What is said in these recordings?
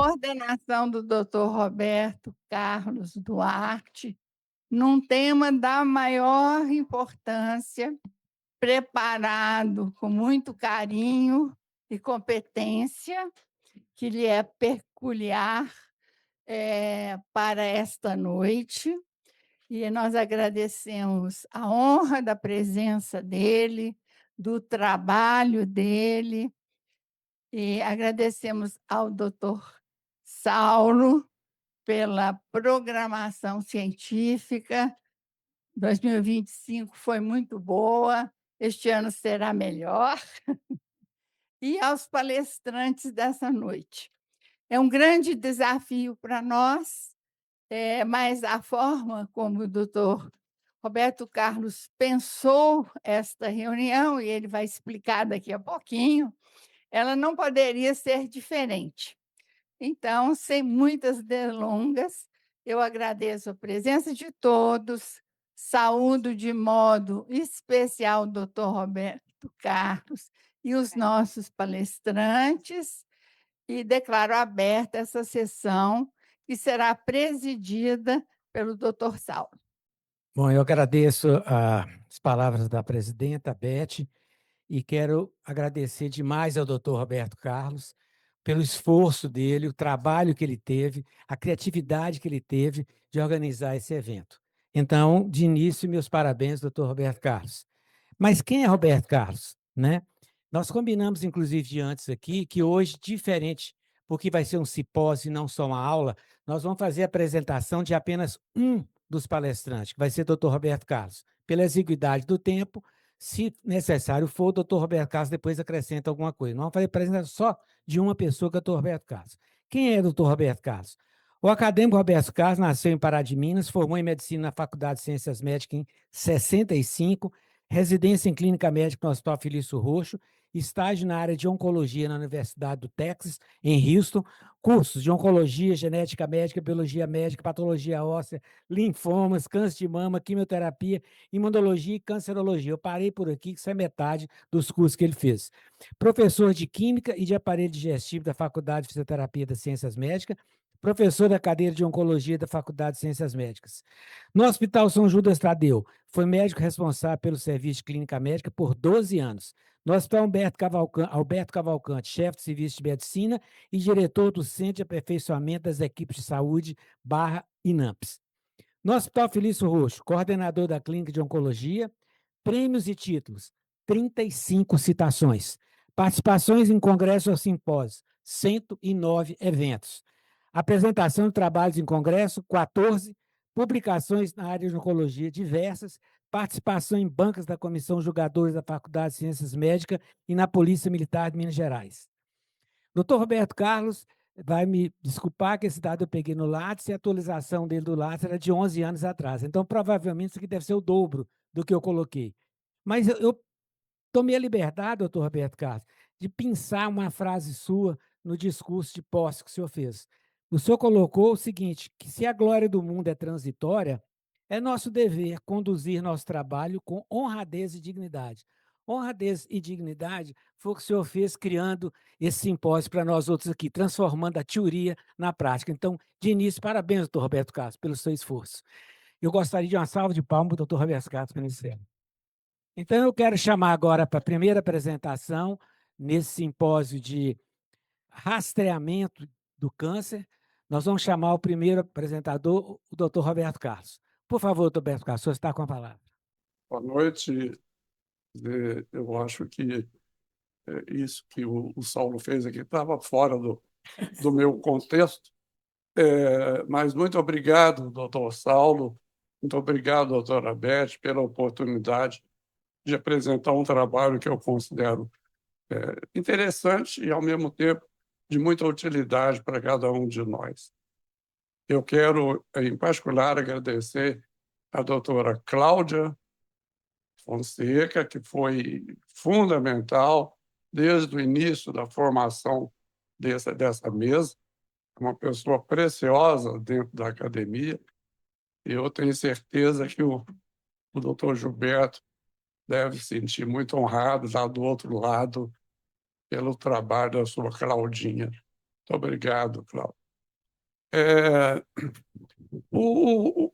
coordenação do Dr. Roberto Carlos Duarte, num tema da maior importância, preparado com muito carinho e competência, que lhe é peculiar, para esta noite. E nós agradecemos a honra da presença dele, do trabalho dele, e agradecemos ao doutor Saulo pela programação científica. 2025 foi muito boa, este ano será melhor, e aos palestrantes dessa noite. É um grande desafio para nós, mas a forma como o doutor Roberto Carlos pensou esta reunião, e ele vai explicar daqui a pouquinho, ela não poderia ser diferente. Então, sem muitas delongas, eu agradeço a presença de todos, saúdo de modo especial o doutor Roberto Carlos e os nossos palestrantes, e declaro aberta essa sessão, que será presidida pelo doutor Saulo. Bom, eu agradeço as palavras da presidenta, Beth, e quero agradecer demais ao doutor Roberto Carlos pelo esforço dele, o trabalho que ele teve, a criatividade que ele teve de organizar esse evento. Então, de início, meus parabéns, doutor Roberto Carlos. Mas quem é Roberto Carlos, né? Nós combinamos, inclusive, de antes aqui, que hoje, diferente, porque vai ser um simpósio e não só uma aula, nós vamos fazer a apresentação de apenas um dos palestrantes, que vai ser o doutor Roberto Carlos. Pela exiguidade do tempo, se necessário for, o doutor Roberto Carlos depois acrescenta alguma coisa. Nós vamos fazer a apresentação só de uma pessoa, que é o doutor Roberto Carlos. Quem é o doutor Roberto Carlos? O acadêmico Roberto Carlos nasceu em Pará de Minas, formou em medicina na Faculdade de Ciências Médicas em 65, residência em clínica médica no Hospital Felício Roxo, estágio na área de oncologia na Universidade do Texas, em Houston, cursos de oncologia, genética médica, biologia médica, patologia óssea, linfomas, câncer de mama, quimioterapia, imunologia e cancerologia. Eu parei por aqui, que isso é metade dos cursos que ele fez. Professor de Química e de Aparelho Digestivo da Faculdade de Fisioterapia das Ciências Médicas, professor da cadeira de Oncologia da Faculdade de Ciências Médicas. No Hospital São Judas Tadeu, foi médico responsável pelo serviço de clínica médica por 12 anos. No Hospital Alberto Cavalcante, chefe de serviço de medicina e diretor do Centro de Aperfeiçoamento das Equipes de Saúde, /INAMPS. No Hospital Felício Roxo, coordenador da Clínica de Oncologia, prêmios e títulos, 35 citações, participações em congressos ou simpósios, 109 eventos, apresentação de trabalhos em congresso, 14, publicações na área de oncologia diversas, participação em bancas da Comissão Julgadores da Faculdade de Ciências Médicas e na Polícia Militar de Minas Gerais. Doutor Roberto Carlos vai me desculpar que esse dado eu peguei no Lattes e a atualização dele do Lattes era de 11 anos atrás. Então, provavelmente, isso aqui deve ser o dobro do que eu coloquei. Mas eu tomei a liberdade, doutor Roberto Carlos, de pensar uma frase sua no discurso de posse que o senhor fez. O senhor colocou o seguinte, que se a glória do mundo é transitória, é nosso dever conduzir nosso trabalho com honradez e dignidade. Honradez e dignidade foi o que o senhor fez criando esse simpósio para nós outros aqui, transformando a teoria na prática. Então, de início, parabéns, doutor Roberto Carlos, pelo seu esforço. Eu gostaria de uma salva de palmas para o doutor Roberto Carlos para iniciar. Então, eu quero chamar agora para a primeira apresentação, nesse simpósio de rastreamento do câncer. Nós vamos chamar o primeiro apresentador, o doutor Roberto Carlos. Por favor, doutor Roberto Carlos, o senhor está com a palavra. Boa noite. Eu acho que isso que o Saulo fez aqui estava fora do meu contexto, mas muito obrigado, doutor Saulo, muito obrigado, doutora Beth, pela oportunidade de apresentar um trabalho que eu considero interessante e, ao mesmo tempo, de muita utilidade para cada um de nós. Eu quero, em particular, agradecer à doutora Cláudia Fonseca, que foi fundamental desde o início da formação dessa mesa, uma pessoa preciosa dentro da academia, e eu tenho certeza que o doutor Gilberto deve se sentir muito honrado lá do outro lado pelo trabalho da sua Claudinha. Muito obrigado, Cláudio. É, o, o,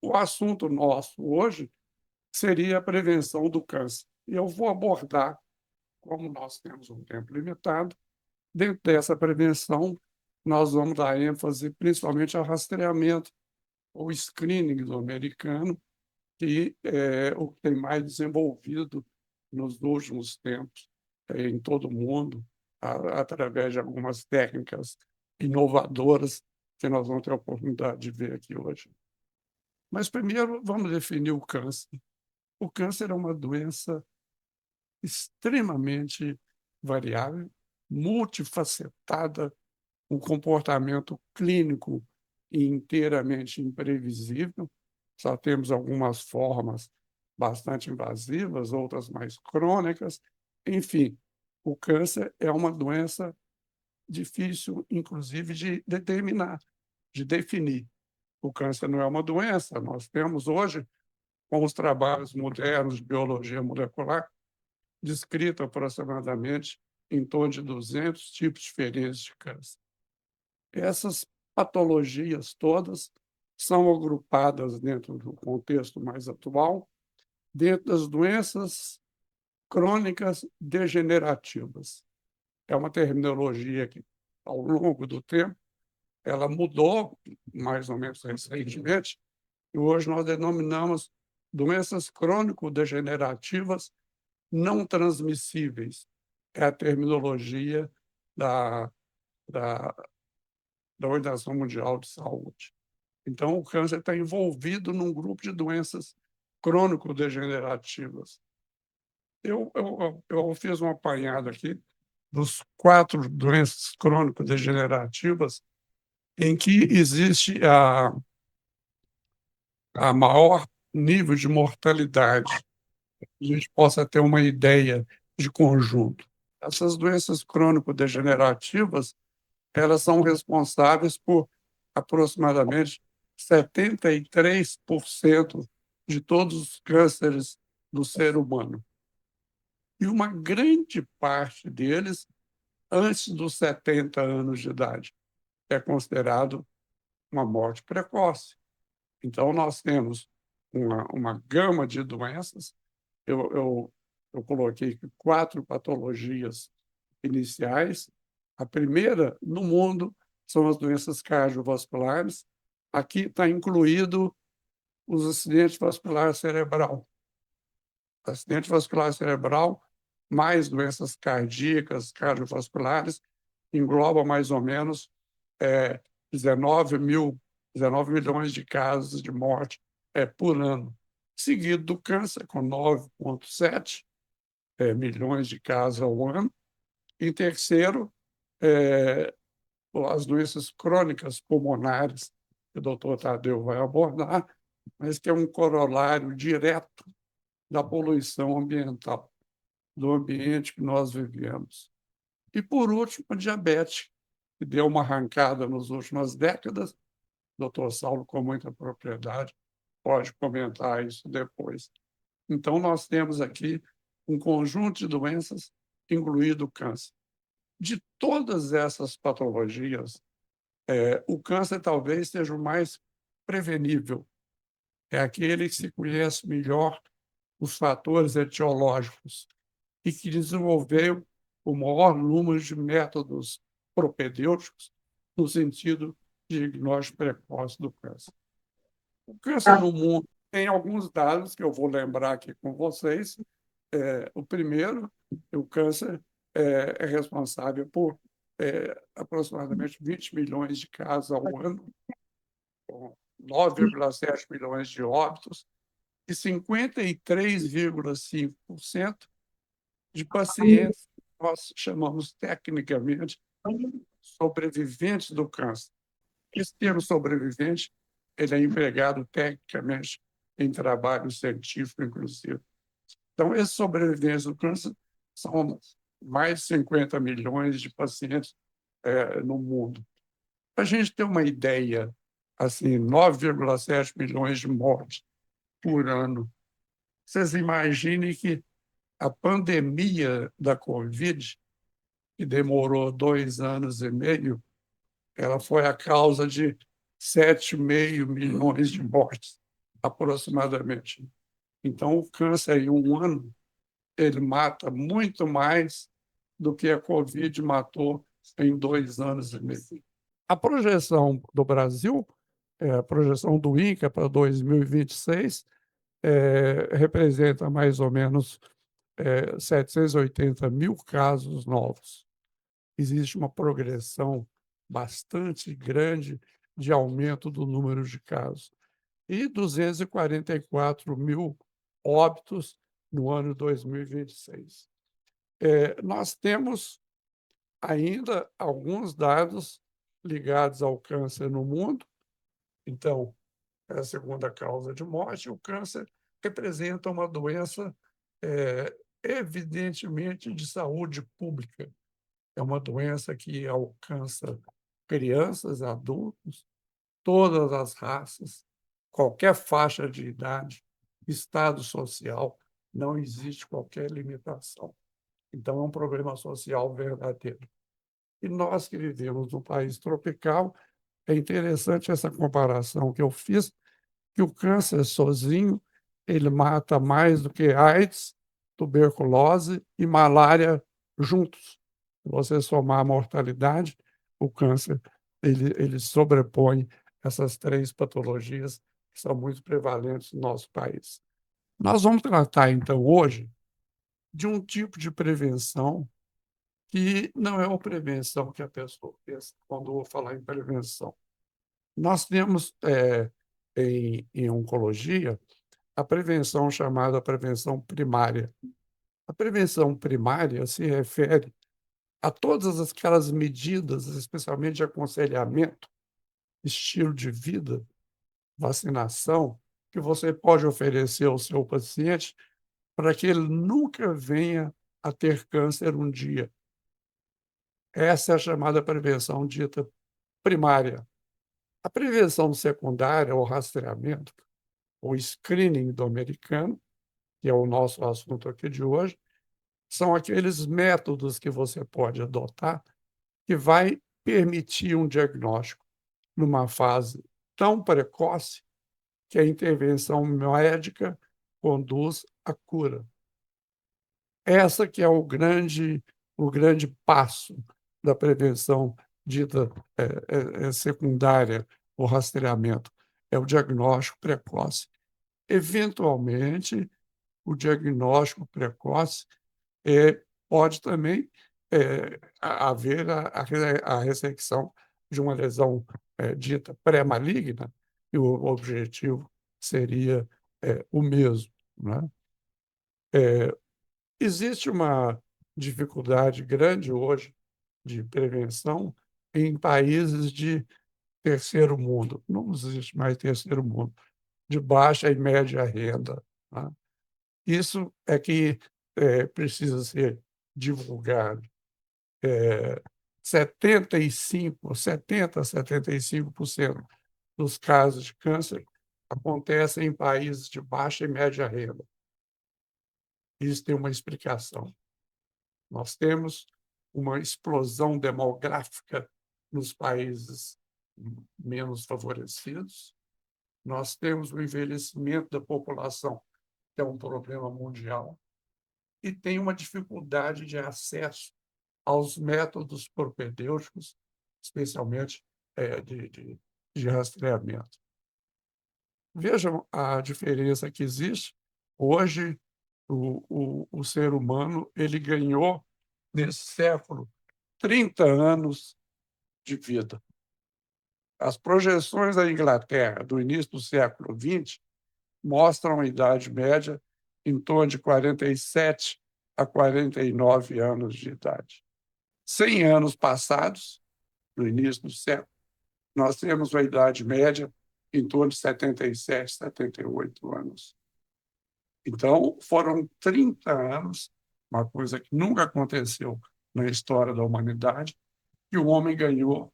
o assunto nosso hoje seria a prevenção do câncer. E eu vou abordar, como nós temos um tempo limitado, dentro dessa prevenção, nós vamos dar ênfase principalmente ao rastreamento, ou screening do americano, que é o que tem mais desenvolvido nos últimos tempos em todo o mundo, através de algumas técnicas inovadoras que nós vamos ter a oportunidade de ver aqui hoje. Mas primeiro vamos definir o câncer. O câncer é uma doença extremamente variável, multifacetada, um comportamento clínico inteiramente imprevisível. Só temos algumas formas bastante invasivas, outras mais crônicas. Enfim, o câncer é uma doença difícil, inclusive, de determinar, de definir. O câncer não é uma doença. Nós temos hoje, com os trabalhos modernos de biologia molecular, descrito aproximadamente em torno de 200 tipos diferentes de câncer. Essas patologias todas são agrupadas dentro do contexto mais atual, dentro das doenças crônicas degenerativas. É uma terminologia que, ao longo do tempo, ela mudou, mais ou menos recentemente, e hoje nós denominamos doenças crônico-degenerativas não transmissíveis. É a terminologia da, da, da Organização Mundial de Saúde. Então, o câncer está envolvido num grupo de doenças crônico-degenerativas. Eu fiz um apanhado aqui dos 4 doenças crônico-degenerativas em que existe a maior nível de mortalidade. A gente possa ter uma ideia de conjunto. Essas doenças crônico-degenerativas, elas são responsáveis por aproximadamente 73% de todos os cânceres do ser humano. E uma grande parte deles antes dos 70 anos de idade. É considerado uma morte precoce. Então, nós temos uma gama de doenças. Eu coloquei 4 patologias iniciais. A primeira, no mundo, são as doenças cardiovasculares. Aqui está incluído os acidentes vasculares cerebral. Acidente vascular cerebral, mais doenças cardíacas, cardiovasculares, engloba mais ou menos 19 milhões de casos de morte por ano, seguido do câncer, com 9,7 milhões de casos ao ano. Em terceiro, as doenças crônicas pulmonares, que o doutor Tadeu vai abordar, mas que é um corolário direto da poluição ambiental, do ambiente que nós vivemos. E, por último, a diabetes, que deu uma arrancada nas últimas décadas. O doutor Saulo, com muita propriedade, pode comentar isso depois. Então, nós temos aqui um conjunto de doenças, incluído o câncer. De todas essas patologias, o câncer talvez seja o mais prevenível. É aquele que se conhece melhor os fatores etiológicos e que desenvolveu o maior número de métodos propedêuticos no sentido de diagnóstico precoce do câncer. O câncer no mundo tem alguns dados que eu vou lembrar aqui com vocês. O primeiro, o câncer é responsável por aproximadamente 20 milhões de casos ao ano, com 9,7 milhões de óbitos, e 53,5% de pacientes que nós chamamos tecnicamente sobreviventes do câncer. Esse termo sobrevivente ele é empregado tecnicamente em trabalho científico, inclusive. Então, esses sobreviventes do câncer são mais de 50 milhões de pacientes no mundo. Para a gente ter uma ideia, assim, 9,7 milhões de mortes por ano. Vocês imaginem que a pandemia da Covid que demorou 2 anos e meio, ela foi a causa de 7,5 milhões de mortes, aproximadamente. Então, o câncer, em um ano, ele mata muito mais do que a Covid matou em 2 anos e meio. A projeção do Brasil, a projeção do INCA para 2026, representa mais ou menos 780 mil casos novos. Existe uma progressão bastante grande de aumento do número de casos. E 244 mil óbitos no ano 2026. Nós temos ainda alguns dados ligados ao câncer no mundo. Então, é a segunda causa de morte. O câncer representa uma doença evidentemente de saúde pública. É uma doença que alcança crianças, adultos, todas as raças, qualquer faixa de idade, estado social, não existe qualquer limitação. Então, é um problema social verdadeiro. E nós que vivemos num país tropical, é interessante essa comparação que eu fiz, que o câncer sozinho, ele mata mais do que AIDS, tuberculose e malária juntos. Se você somar a mortalidade, o câncer, ele sobrepõe essas 3 patologias que são muito prevalentes no nosso país. Nós vamos tratar, então, hoje, de um tipo de prevenção que não é uma prevenção que a pessoa pensa quando eu vou falar em prevenção. Nós temos, em oncologia, a prevenção chamada prevenção primária. A prevenção primária se refere a todas aquelas medidas, especialmente de aconselhamento, estilo de vida, vacinação, que você pode oferecer ao seu paciente para que ele nunca venha a ter câncer um dia. Essa é a chamada prevenção dita primária. A prevenção secundária, ou rastreamento, o screening do americano, que é o nosso assunto aqui de hoje, são aqueles métodos que você pode adotar que vai permitir um diagnóstico numa fase tão precoce que a intervenção médica conduz à cura. Essa que é o grande passo da prevenção dita secundária, o rastreamento, é o diagnóstico precoce. Eventualmente, o diagnóstico precoce pode também haver a ressecção de uma lesão dita pré-maligna, e o objetivo seria o mesmo, né? Existe uma dificuldade grande hoje de prevenção em países de terceiro mundo. Não existe mais terceiro mundo, de baixa e média renda, né? Isso é que precisa ser divulgado. 70 a 75% dos casos de câncer acontecem em países de baixa e média renda. Isso tem uma explicação. Nós temos uma explosão demográfica nos países menos favorecidos. Nós temos o envelhecimento da população, que é um problema mundial, e tem uma dificuldade de acesso aos métodos propedêuticos, especialmente de rastreamento. Vejam a diferença que existe. Hoje, o ser humano ele ganhou, nesse século, 30 anos de vida. As projeções da Inglaterra do início do século XX mostram a idade média em torno de 47 a 49 anos de idade. 100 anos passados, no início do século, nós temos uma idade média em torno de 77, 78 anos. Então, foram 30 anos, uma coisa que nunca aconteceu na história da humanidade, que o homem ganhou,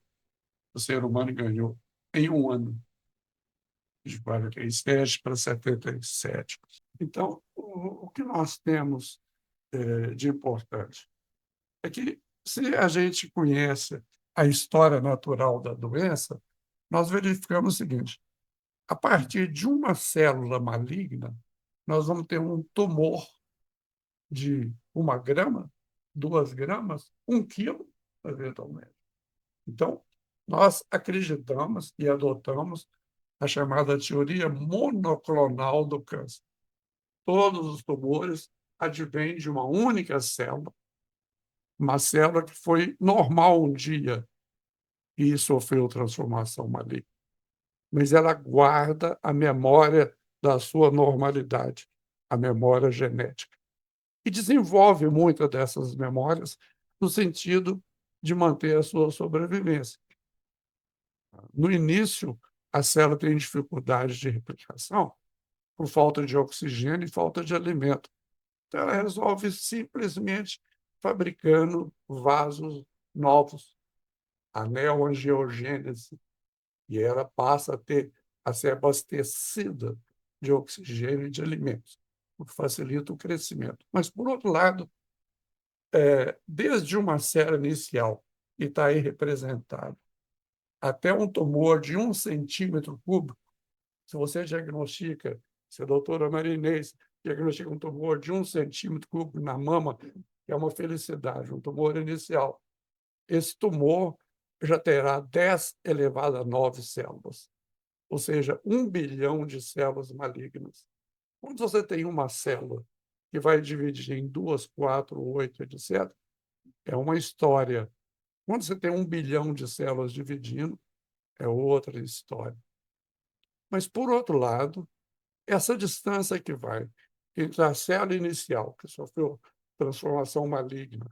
o ser humano ganhou em um ano, de 47 para 77. Então, o que nós temos de importante é que Se a gente conhece a história natural da doença, nós verificamos o seguinte: a partir de uma célula maligna, nós vamos ter um tumor de 1 grama, 2 gramas, 1 quilo, eventualmente. Então, nós acreditamos e adotamos a chamada teoria monoclonal do câncer. Todos os tumores advêm de uma única célula, uma célula que foi normal um dia e sofreu transformação maligna. Mas ela guarda a memória da sua normalidade, a memória genética. E desenvolve muitas dessas memórias no sentido de manter a sua sobrevivência. No início, a célula tem dificuldade de replicação por falta de oxigênio e falta de alimento. Então, ela resolve simplesmente fabricando vasos novos, a neoangiogênese, e ela passa a ser abastecida de oxigênio e de alimentos, o que facilita o crescimento. Mas, por outro lado, desde uma célula inicial, que está aí representada, até um tumor de 1 cm3, se você diagnostica, se a doutora Marinês diagnostica um tumor de 1 cm3 na mama, que é uma felicidade, um tumor inicial, esse tumor já terá 10 elevado a 9 células, ou seja, 1 bilhão de células malignas. Quando você tem uma célula que vai dividir em 2, 4, 8, etc., é uma história. Quando você tem 1 bilhão de células dividindo, é outra história. Mas, por outro lado, essa distância que vai entre a célula inicial, que sofreu transformação maligna,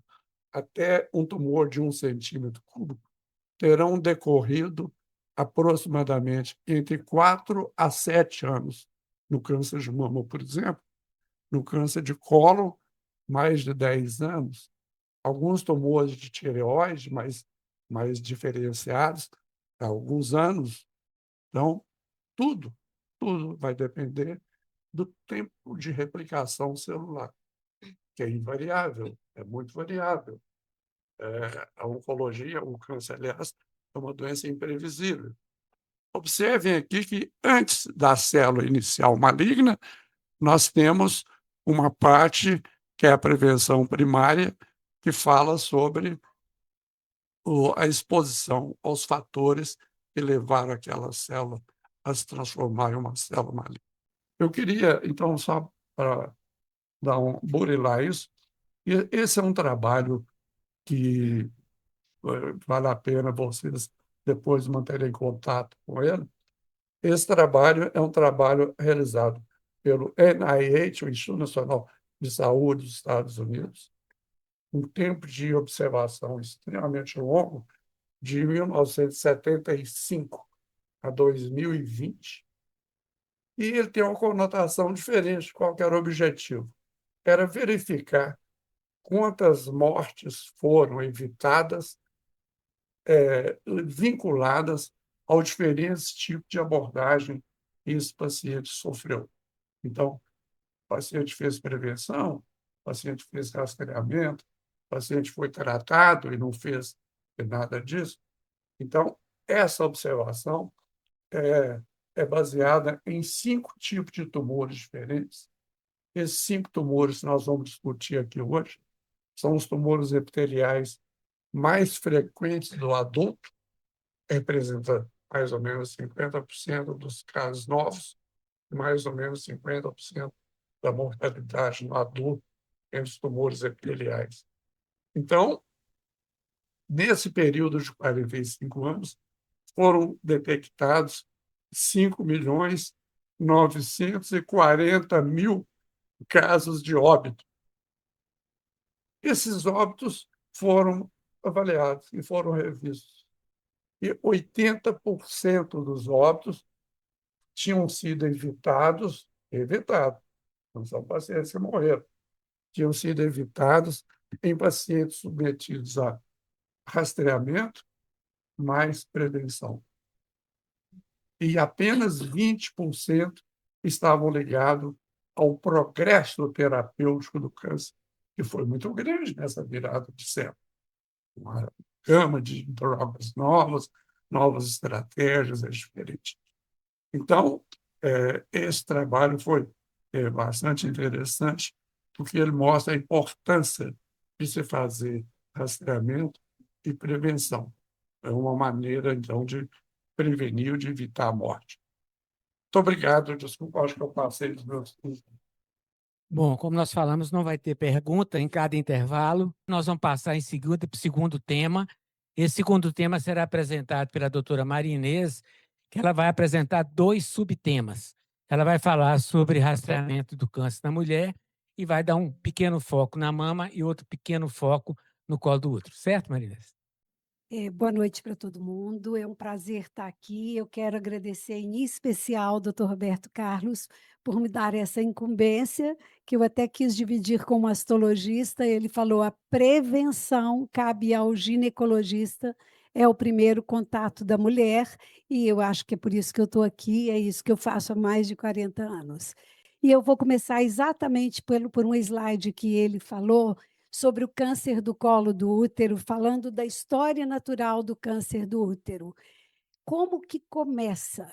até um tumor de 1 cm3, terão decorrido aproximadamente entre 4 a 7 anos. No câncer de mama, por exemplo, no câncer de colo, mais de 10 anos. Alguns tumores de tireoide, mais diferenciados, há alguns anos. Então, tudo vai depender do tempo de replicação celular, que é invariável, é muito variável. A oncologia, o câncer, aliás, é uma doença imprevisível. Observem aqui que antes da célula inicial maligna, nós temos uma parte que é a prevenção primária, que fala sobre a exposição aos fatores que levaram aquela célula a se transformar em uma célula maligna. Eu queria, então, só para burilar isso, e esse é um trabalho que vale a pena vocês depois manterem contato com ele. Esse trabalho é um trabalho realizado pelo NIH, o Instituto Nacional de Saúde dos Estados Unidos, um tempo de observação extremamente longo, de 1975 a 2020, e ele tem uma conotação diferente. Qual que era o objetivo? Era verificar quantas mortes foram evitadas, vinculadas ao diferentes tipos de abordagem que esse paciente sofreu. Então, o paciente fez prevenção, o paciente fez rastreamento, o paciente foi tratado e não fez nada disso. Então, essa observação é baseada em 5 tipos de tumores diferentes. Esses 5 tumores que nós vamos discutir aqui hoje são os tumores epiteliais mais frequentes do adulto, representa mais ou menos 50% dos casos novos, e mais ou menos 50% da mortalidade no adulto entre os tumores epiteliais. Então, nesse período de 45 anos, foram detectados 5.940.000 casos de óbito. Esses óbitos foram avaliados e foram revistos. E 80% dos óbitos tinham sido evitados, não são pacientes que morreram, tinham sido evitados em pacientes submetidos a rastreamento mais prevenção. E apenas 20% estavam ligados ao progresso terapêutico do câncer, que foi muito grande nessa virada de século. uma gama de drogas novas, novas estratégias, é diferente. Então, esse trabalho foi bastante interessante, porque ele mostra a importância de se fazer rastreamento e prevenção. É uma maneira, então, de prevenir ou de evitar a morte. Muito obrigado, desculpa, acho que eu passei dos meus 15. Bom, como nós falamos, não vai ter pergunta em cada intervalo. Nós vamos passar em seguida para o segundo tema. Esse segundo tema será apresentado pela doutora Maria Inês, que ela vai apresentar 2 subtemas. Ela vai falar sobre rastreamento do câncer na mulher e vai dar um pequeno foco na mama e outro pequeno foco no colo do útero. Certo, Maria Inês? Boa noite para todo mundo. É um prazer estar aqui. Eu quero agradecer em especial ao Dr. Roberto Carlos por me dar essa incumbência, que eu até quis dividir com o mastologista. Ele falou: a prevenção cabe ao ginecologista, é o primeiro contato da mulher, e eu acho que é por isso que eu estou aqui, é isso que eu faço há mais de 40 anos. E eu vou começar exatamente por um slide que ele falou, sobre o câncer do colo do útero, falando da história natural do câncer do útero. Como que começa?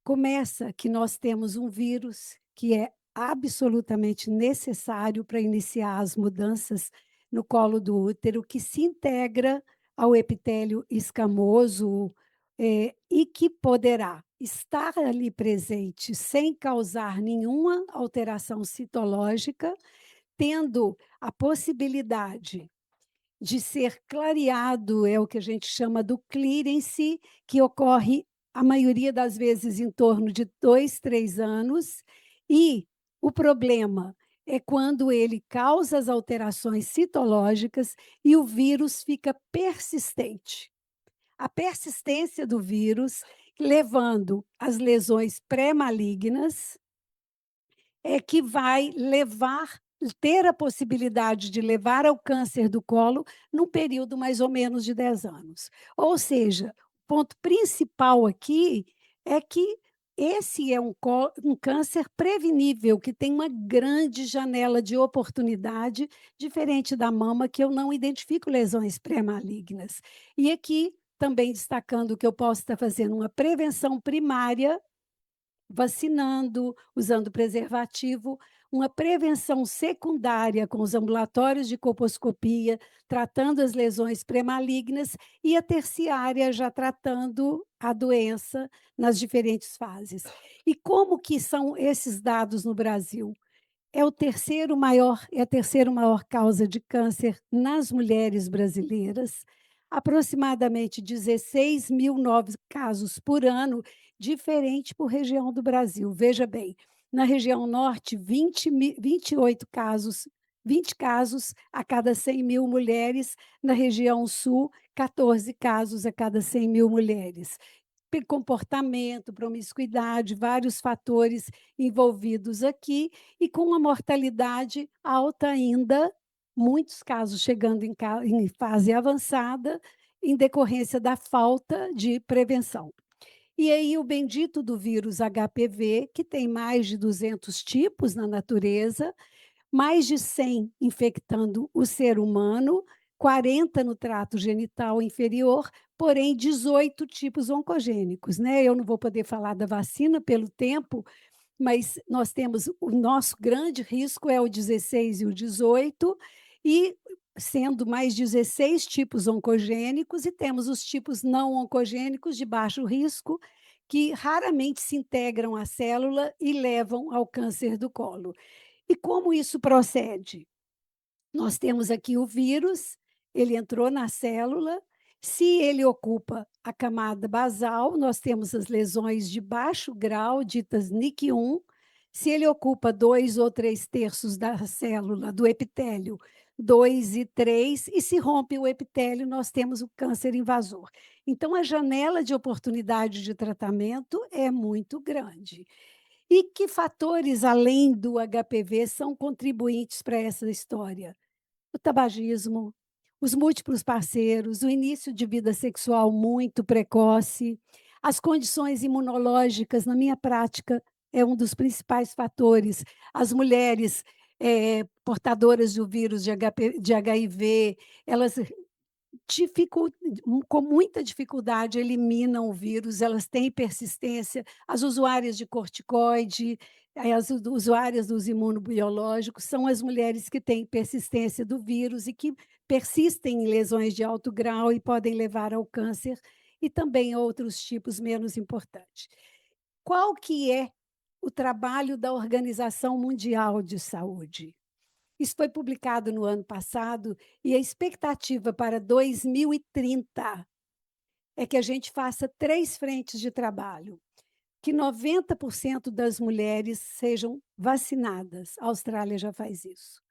Começa que nós temos um vírus que é absolutamente necessário para iniciar as mudanças no colo do útero, que se integra ao epitélio escamoso, e que poderá estar ali presente sem causar nenhuma alteração citológica, tendo a possibilidade de ser clareado, é o que a gente chama do clearance, que ocorre a maioria das vezes em torno de 2, 3 anos, e o problema é quando ele causa as alterações citológicas e o vírus fica persistente. A persistência do vírus, levando às lesões pré-malignas, é que vai ter a possibilidade de levar ao câncer do colo num período mais ou menos de 10 anos. Ou seja, o ponto principal aqui é que esse é um câncer prevenível, que tem uma grande janela de oportunidade, diferente da mama, que eu não identifico lesões pré-malignas. E aqui, também destacando que eu posso estar fazendo uma prevenção primária, vacinando, usando preservativo, uma prevenção secundária com os ambulatórios de colposcopia, tratando as lesões pré-malignas, e a terciária já tratando a doença nas diferentes fases. E como que são esses dados no Brasil? É a terceira maior causa de câncer nas mulheres brasileiras, aproximadamente 16 mil novos casos por ano, diferente por região do Brasil. Veja bem, na região norte, 28 casos, 20 casos a cada 100 mil mulheres, na região sul, 14 casos a cada 100 mil mulheres. Comportamento, promiscuidade, vários fatores envolvidos aqui, e com uma mortalidade alta ainda, muitos casos chegando em fase avançada, em decorrência da falta de prevenção. E aí o bendito do vírus HPV, que tem mais de 200 tipos na natureza, mais de 100 infectando o ser humano, 40 no trato genital inferior, porém 18 tipos oncogênicos, né? Eu não vou poder falar da vacina pelo tempo, mas nós temos o nosso grande risco é o 16 e o 18, e sendo mais 16 tipos oncogênicos, e temos os tipos não oncogênicos de baixo risco, que raramente se integram à célula e levam ao câncer do colo. E como isso procede? Nós temos aqui o vírus, ele entrou na célula, se ele ocupa a camada basal, nós temos as lesões de baixo grau, ditas NIC1. Se ele ocupa 2 ou 3/3 da célula, do epitélio, 2 e 3, e se rompe o epitélio, nós temos o câncer invasor. Então, a janela de oportunidade de tratamento é muito grande. E que fatores, além do HPV, são contribuintes para essa história? O tabagismo, os múltiplos parceiros, o início de vida sexual muito precoce, as condições imunológicas, na minha prática, é um dos principais fatores. As mulheres portadoras do vírus de HIV, elas com muita dificuldade eliminam o vírus, elas têm persistência. As usuárias de corticoide, as usuárias dos imunobiológicos são as mulheres que têm persistência do vírus e que persistem em lesões de alto grau e podem levar ao câncer e também outros tipos menos importantes. Qual que é o trabalho da Organização Mundial de Saúde? Isso foi publicado no ano passado e a expectativa para 2030 é que a gente faça 3 frentes de trabalho, que 90% das mulheres sejam vacinadas, a Austrália já faz isso,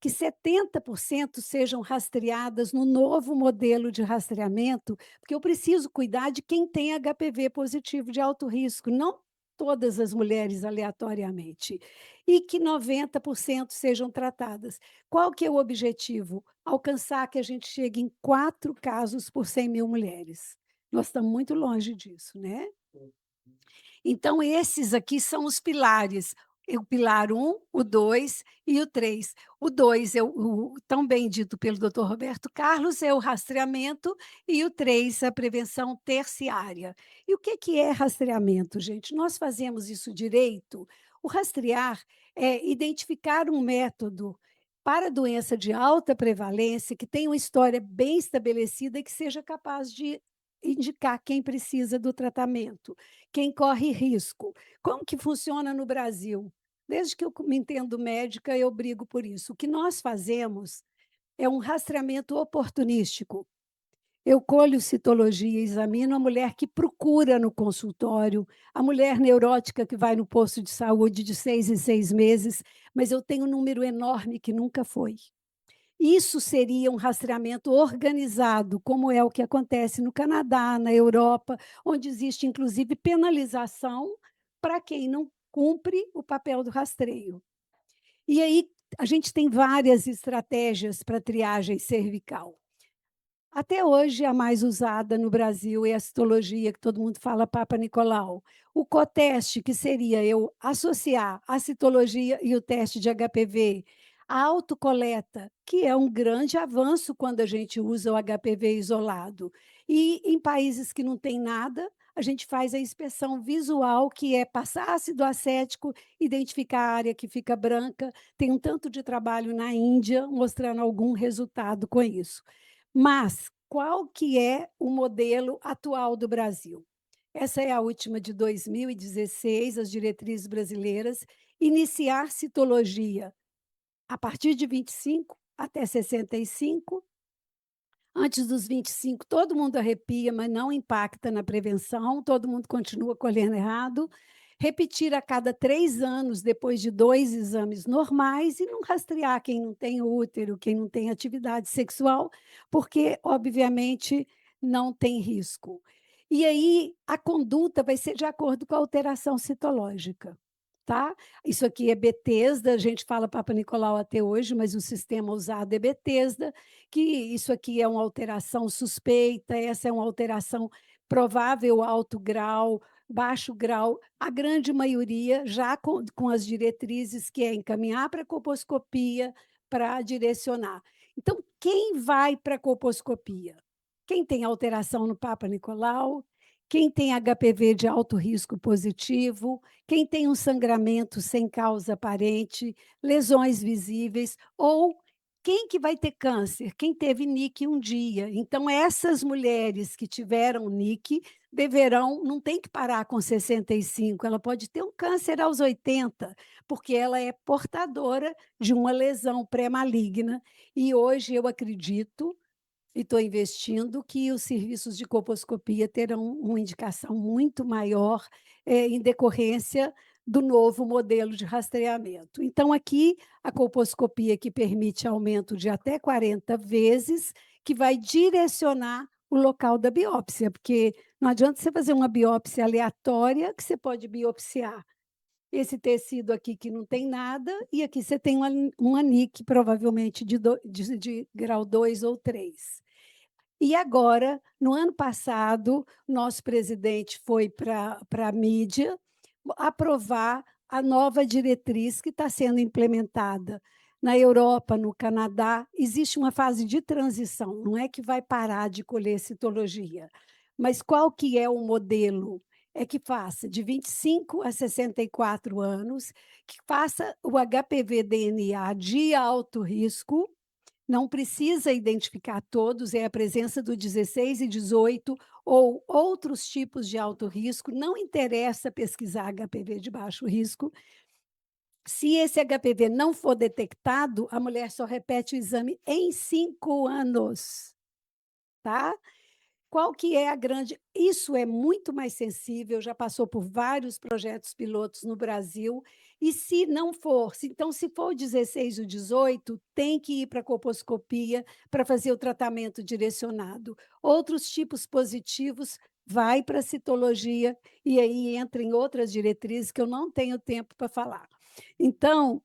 que 70% sejam rastreadas no novo modelo de rastreamento, porque eu preciso cuidar de quem tem HPV positivo de alto risco, não todas as mulheres aleatoriamente, e que 90% sejam tratadas. Qual que é o objetivo? Alcançar que a gente chegue em 4 casos por 100.000 mulheres. Nós estamos muito longe disso, né? Então, esses aqui são os pilares. O pilar 1, o 2 e o 3. O 2, tão bem dito pelo doutor Roberto Carlos, é o rastreamento, e o 3, a prevenção terciária. E o que é rastreamento, gente? Nós fazemos isso direito. O rastrear é identificar um método para doença de alta prevalência, que tenha uma história bem estabelecida e que seja capaz de indicar quem precisa do tratamento, quem corre risco. Como que funciona no Brasil? Desde que eu me entendo médica, eu brigo por isso. O que nós fazemos é um rastreamento oportunístico. Eu colho citologia, examino a mulher que procura no consultório, a mulher neurótica que vai no posto de saúde de 6 em 6 meses, mas eu tenho um número enorme que nunca foi. Isso seria um rastreamento organizado, como é o que acontece no Canadá, na Europa, onde existe, inclusive, penalização para quem não cumpre o papel do rastreio. E aí, a gente tem várias estratégias para triagem cervical. Até hoje, a mais usada no Brasil é a citologia, que todo mundo fala Papa Nicolau. O coteste, que seria eu associar a citologia e o teste de HPV. A autocoleta, que é um grande avanço quando a gente usa o HPV isolado. E em países que não tem nada, a gente faz a inspeção visual, que é passar ácido acético, identificar a área que fica branca. Tem um tanto de trabalho na Índia mostrando algum resultado com isso. Mas qual que é o modelo atual do Brasil? Essa é a última de 2016, as diretrizes brasileiras, iniciar citologia a partir de 25 até 65. Antes dos 25, todo mundo arrepia, mas não impacta na prevenção, todo mundo continua colhendo errado. Repetir a cada 3 anos, depois de 2 exames normais, e não rastrear quem não tem útero, quem não tem atividade sexual, porque, obviamente, não tem risco. E aí, a conduta vai ser de acordo com a alteração citológica. Tá? Isso aqui é Bethesda, a gente fala Papa Nicolau até hoje, mas o sistema usado é Bethesda, que isso aqui é uma alteração suspeita, essa é uma alteração provável alto grau, baixo grau, a grande maioria já com as diretrizes, que é encaminhar para a colposcopia para direcionar. Então, quem vai para a colposcopia? Quem tem alteração no Papa Nicolau, quem tem HPV de alto risco positivo, quem tem um sangramento sem causa aparente, lesões visíveis, ou quem que vai ter câncer? Quem teve NIC um dia. Então, essas mulheres que tiveram NIC deverão, não tem que parar com 65, ela pode ter um câncer aos 80, porque ela é portadora de uma lesão pré-maligna. E hoje eu acredito e estou investindo que os serviços de colposcopia terão uma indicação muito maior em decorrência do novo modelo de rastreamento. Então, aqui, a colposcopia que permite aumento de até 40 vezes, que vai direcionar o local da biópsia, porque não adianta você fazer uma biópsia aleatória, que você pode biopsiar esse tecido aqui que não tem nada, e aqui você tem uma NIC, provavelmente de grau 2 ou 3. E agora, no ano passado, nosso presidente foi para a mídia aprovar a nova diretriz que está sendo implementada na Europa, no Canadá, existe uma fase de transição, não é que vai parar de colher citologia, mas qual que é o modelo? É que faça de 25 a 64 anos, que faça o HPV-DNA de alto risco, não precisa identificar todos, é a presença do 16 e 18 ou outros tipos de alto risco, não interessa pesquisar HPV de baixo risco. Se esse HPV não for detectado, a mulher só repete o exame em 5 anos, tá? Qual que é a grande... Isso é muito mais sensível, já passou por vários projetos pilotos no Brasil, e se não for, então, se for o 16 ou 18, tem que ir para a colposcopia para fazer o tratamento direcionado. Outros tipos positivos, vai para a citologia, e aí entra em outras diretrizes que eu não tenho tempo para falar. Então,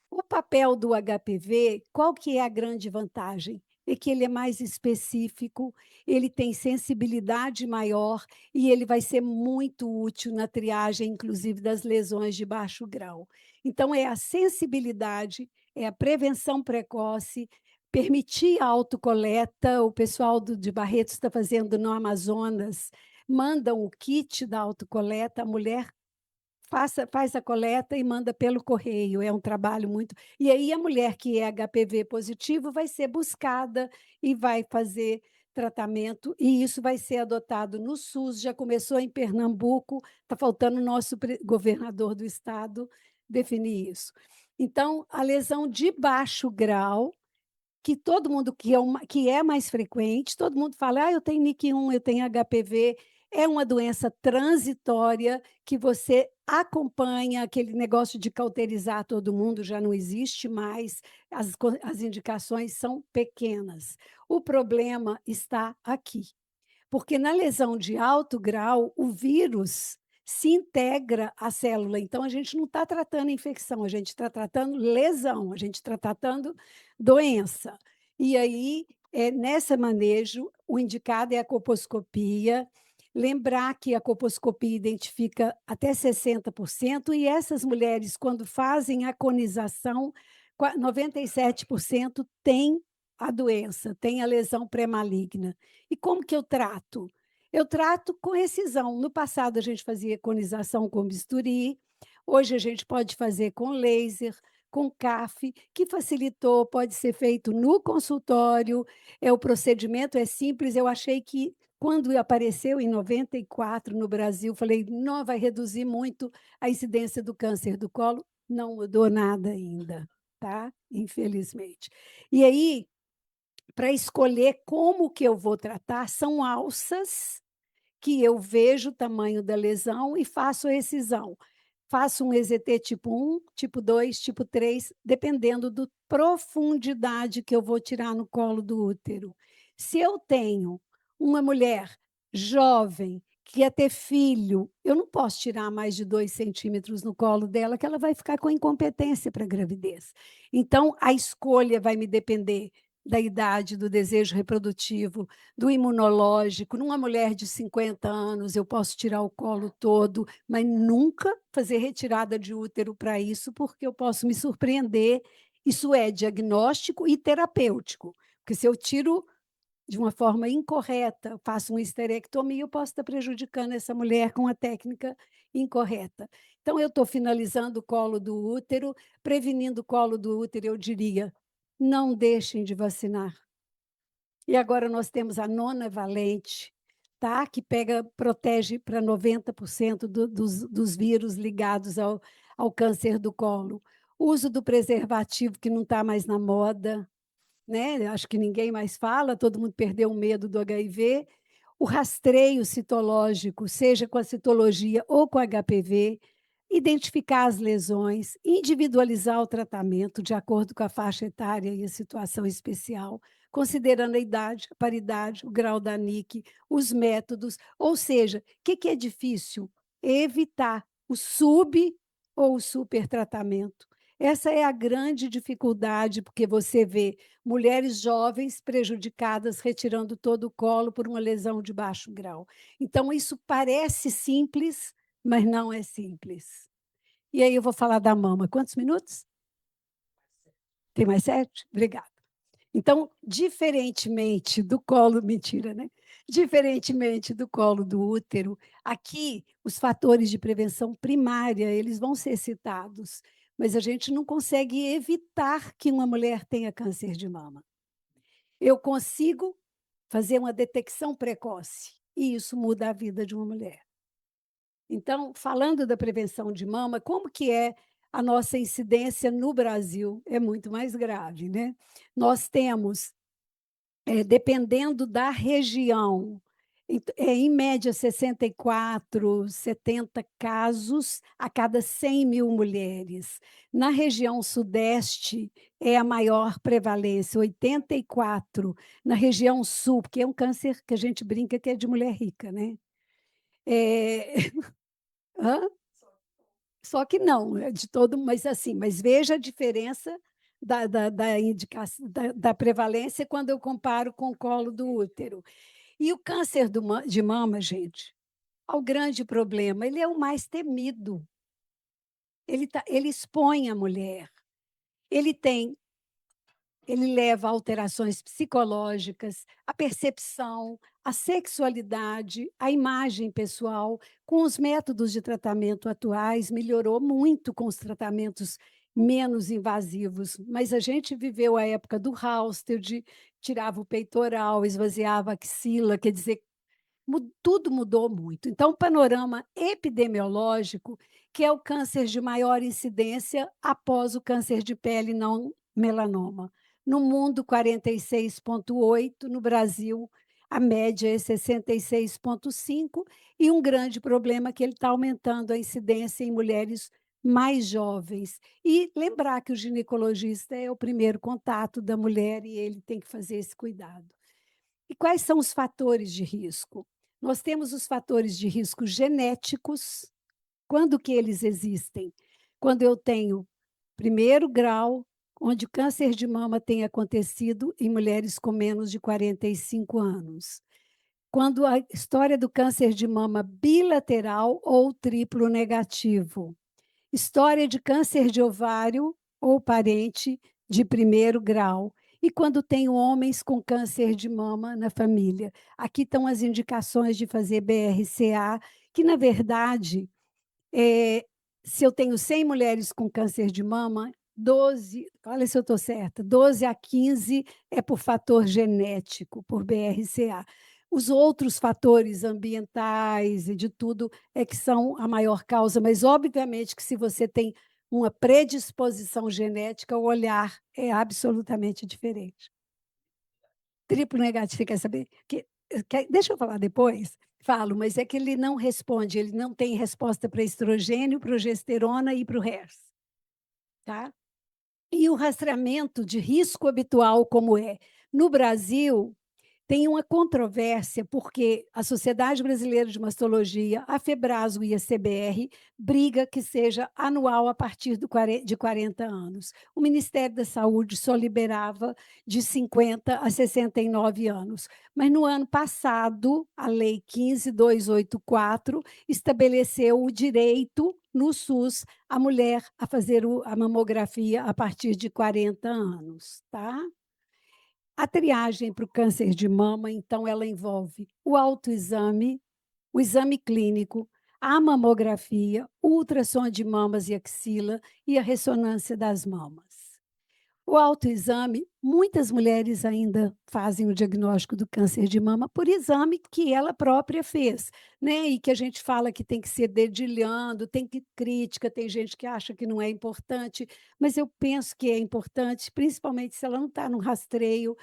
o papel do HPV, qual que é a grande vantagem? É que ele é mais específico, ele tem sensibilidade maior e ele vai ser muito útil na triagem, inclusive das lesões de baixo grau. Então, é a sensibilidade, é a prevenção precoce, permitir a autocoleta. O pessoal de Barretos está fazendo no Amazonas, mandam o kit da autocoleta, a mulher faz a coleta e manda pelo correio, é um trabalho muito... E aí a mulher que é HPV positivo vai ser buscada e vai fazer tratamento, e isso vai ser adotado no SUS, já começou em Pernambuco, está faltando o nosso governador do estado definir isso. Então, a lesão de baixo grau, que todo mundo que é mais frequente, todo mundo fala, eu tenho NIC1, eu tenho HPV, é uma doença transitória que você acompanha, aquele negócio de cauterizar todo mundo já não existe mais, as indicações são pequenas. O problema está aqui, porque na lesão de alto grau, o vírus se integra à célula. Então, a gente não está tratando infecção, a gente está tratando lesão, a gente está tratando doença. E aí, nesse manejo, o indicado é a colposcopia. Lembrar que a colposcopia identifica até 60%, e essas mulheres, quando fazem a conização, 97% têm a doença, tem a lesão pré-maligna. E como que eu trato? Eu trato com excisão. No passado, a gente fazia conização com bisturi, hoje a gente pode fazer com laser, com CAF, que facilitou, pode ser feito no consultório, o procedimento é simples. Eu achei que, quando apareceu em 94 no Brasil, falei, não, vai reduzir muito a incidência do câncer do colo. Não mudou nada ainda, tá? Infelizmente. E aí, para escolher como que eu vou tratar, são alças que eu vejo o tamanho da lesão e faço a excisão. Faço um EZT tipo 1, tipo 2, tipo 3, dependendo da profundidade que eu vou tirar no colo do útero. Se eu tenho uma mulher jovem que quer ter filho, eu não posso tirar mais de 2 centímetros no colo dela, que ela vai ficar com incompetência para a gravidez. Então, a escolha vai me depender da idade, do desejo reprodutivo, do imunológico. Numa mulher de 50 anos, eu posso tirar o colo todo, mas nunca fazer retirada de útero para isso, porque eu posso me surpreender. Isso é diagnóstico e terapêutico, porque se eu tiro de uma forma incorreta, faço uma histerectomia, eu posso estar prejudicando essa mulher com a técnica incorreta. Então, eu estou finalizando o colo do útero, prevenindo o colo do útero, eu diria, não deixem de vacinar. E agora nós temos a nona valente, tá? Que protege para 90% dos vírus ligados ao câncer do colo. O uso do preservativo, que não está mais na moda, né? Acho que ninguém mais fala, todo mundo perdeu o medo do HIV. O rastreio citológico, seja com a citologia ou com HPV, identificar as lesões, individualizar o tratamento de acordo com a faixa etária e a situação especial, considerando a idade, a paridade, o grau da NIC, os métodos. Ou seja, o que é difícil? Evitar o sub ou o supertratamento. Essa é a grande dificuldade, porque você vê mulheres jovens prejudicadas retirando todo o colo por uma lesão de baixo grau. Então, isso parece simples, mas não é simples. E aí eu vou falar da mama. Quantos minutos? Tem mais 7? Obrigada. Então, diferentemente do colo mentira, né? Diferentemente do colo do útero, aqui os fatores de prevenção primária, eles vão ser citados, mas a gente não consegue evitar que uma mulher tenha câncer de mama. Eu consigo fazer uma detecção precoce, e isso muda a vida de uma mulher. Então, falando da prevenção de mama, como que é a nossa incidência no Brasil? É muito mais grave, né? Nós temos, dependendo da região, em média 64, 70 casos a cada 100.000 mulheres. Na região sudeste é a maior prevalência, 84. Na região sul, porque é um câncer que a gente brinca que é de mulher rica, né? Hã? Só que não, é de todo, mas assim, mas veja a diferença da indicação da prevalência quando eu comparo com o colo do útero. E o câncer de mama, gente, o grande problema, ele é o mais temido. Ele expõe a mulher. Ele tem Ele leva a alterações psicológicas, a percepção, a sexualidade, a imagem pessoal. Com os métodos de tratamento atuais, melhorou muito com os tratamentos menos invasivos, mas a gente viveu a época do Halsted, tirava o peitoral, esvaziava a axila, quer dizer, tudo mudou muito. Então, o panorama epidemiológico, que é o câncer de maior incidência após o câncer de pele não melanoma. No mundo, 46,8, no Brasil, a média é 66,5, e um grande problema é que ele está aumentando a incidência em mulheres mais jovens. E lembrar que o ginecologista é o primeiro contato da mulher e ele tem que fazer esse cuidado. E quais são os fatores de risco? Nós temos os fatores de risco genéticos. Quando que eles existem? Quando eu tenho primeiro grau, onde o câncer de mama tem acontecido em mulheres com menos de 45 anos. Quando a história do câncer de mama bilateral ou triplo negativo. História de câncer de ovário ou parente de primeiro grau. E quando tenho homens com câncer de mama na família. Aqui estão as indicações de fazer BRCA, que, na verdade, se eu tenho 100 mulheres com câncer de mama, 12, olha se eu estou certa, 12 a 15 é por fator genético, por BRCA. Os outros fatores ambientais e de tudo é que são a maior causa, mas obviamente que se você tem uma predisposição genética, o olhar é absolutamente diferente. Triplo negativo, você quer saber? Deixa eu falar depois? Falo, mas é que ele não responde, ele não tem resposta para estrogênio, progesterona e para o HERS. Tá? E o rastreamento de risco habitual, como é? No Brasil, tem uma controvérsia, porque a Sociedade Brasileira de Mastologia, a Febraso e a CBR briga que seja anual a partir de 40 anos. O Ministério da Saúde só liberava de 50 a 69 anos. Mas no ano passado, a Lei 15.284 estabeleceu o direito no SUS a mulher a fazer a mamografia a partir de 40 anos, tá? A triagem para o câncer de mama, então, ela envolve o autoexame, o exame clínico, a mamografia, o ultrassom de mamas e axila e a ressonância das mamas. O autoexame, muitas mulheres ainda fazem o diagnóstico do câncer de mama por exame que ela própria fez, né? E que a gente fala que tem que ser dedilhando, tem que crítica, tem gente que acha que não é importante, mas eu penso que é importante, principalmente se ela não está no rastreio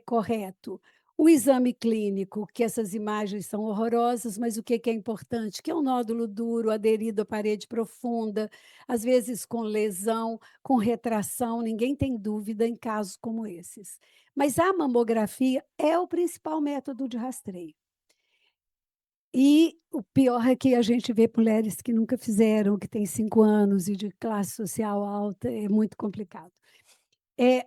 correto. O exame clínico, que essas imagens são horrorosas, mas o que é importante? Que é um nódulo duro, aderido à parede profunda, às vezes com lesão, com retração, ninguém tem dúvida em casos como esses. Mas a mamografia é o principal método de rastreio. E o pior é que a gente vê mulheres que nunca fizeram, que têm 5 anos e de classe social alta, é muito complicado.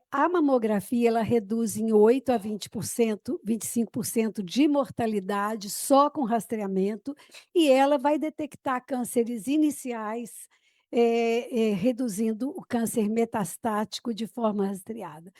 A mamografia ela reduz em 8 a 20%, 25% de mortalidade só com rastreamento, e ela vai detectar cânceres iniciais reduzindo o câncer metastático de forma rastreada,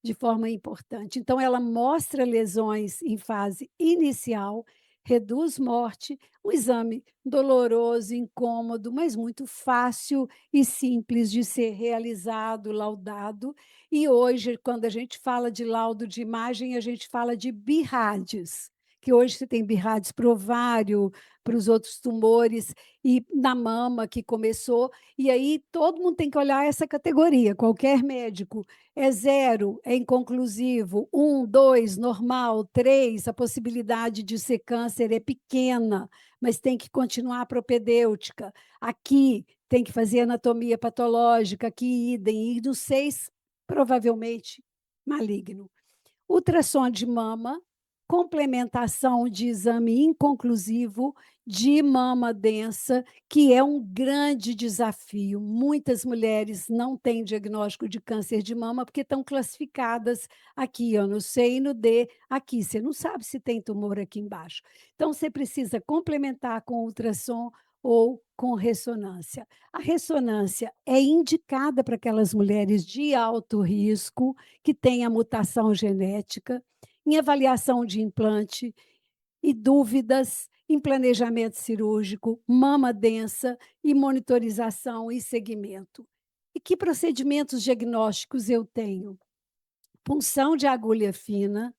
de forma importante. Então, ela mostra lesões em fase inicial, reduz morte, um exame doloroso, incômodo, mas muito fácil e simples de ser realizado, laudado. E hoje, quando a gente fala de laudo de imagem, a gente fala de BIRADS, que hoje você tem BIRADS para o ovário, para os outros tumores, e na mama, que começou. E aí todo mundo tem que olhar essa categoria, qualquer médico. É 0, é inconclusivo, 1, 2, normal, 3, a possibilidade de ser câncer é pequena, mas tem que continuar a propedêutica. Aqui tem que fazer anatomia patológica, aqui idem, e no 6, provavelmente maligno. Ultrassom de mama, complementação de exame inconclusivo de mama densa, que é um grande desafio. Muitas mulheres não têm diagnóstico de câncer de mama porque estão classificadas aqui, ó, no C e no D, aqui. Você não sabe se tem tumor aqui embaixo. Então, você precisa complementar com ultrassom ou com ressonância. A ressonância é indicada para aquelas mulheres de alto risco, que têm a mutação genética, em avaliação de implante e dúvidas em planejamento cirúrgico, mama densa e monitorização e segmento. E que procedimentos diagnósticos eu tenho? Punção de agulha fina,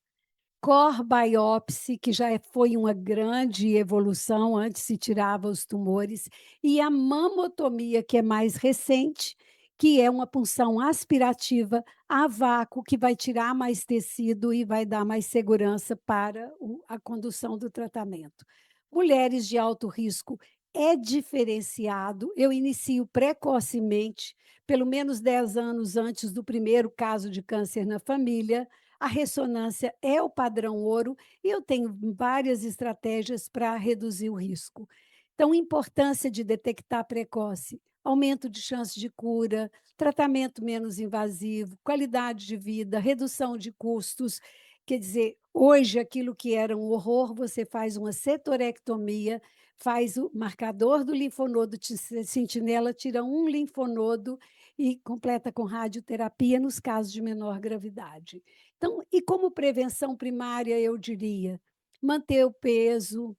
core biopsy, que já foi uma grande evolução, antes se tirava os tumores, e a mamotomia, que é mais recente, que é uma punção aspirativa a vácuo, que vai tirar mais tecido e vai dar mais segurança para a condução do tratamento. Mulheres de alto risco é diferenciado, eu inicio precocemente, pelo menos 10 anos antes do primeiro caso de câncer na família. A ressonância é o padrão ouro e eu tenho várias estratégias para reduzir o risco. Então, importância de detectar precoce, aumento de chance de cura, tratamento menos invasivo, qualidade de vida, redução de custos. Quer dizer, hoje aquilo que era um horror, você faz uma setorectomia, faz o marcador do linfonodo sentinela, tira um linfonodo e completa com radioterapia nos casos de menor gravidade. Então, e como prevenção primária, eu diria, manter o peso,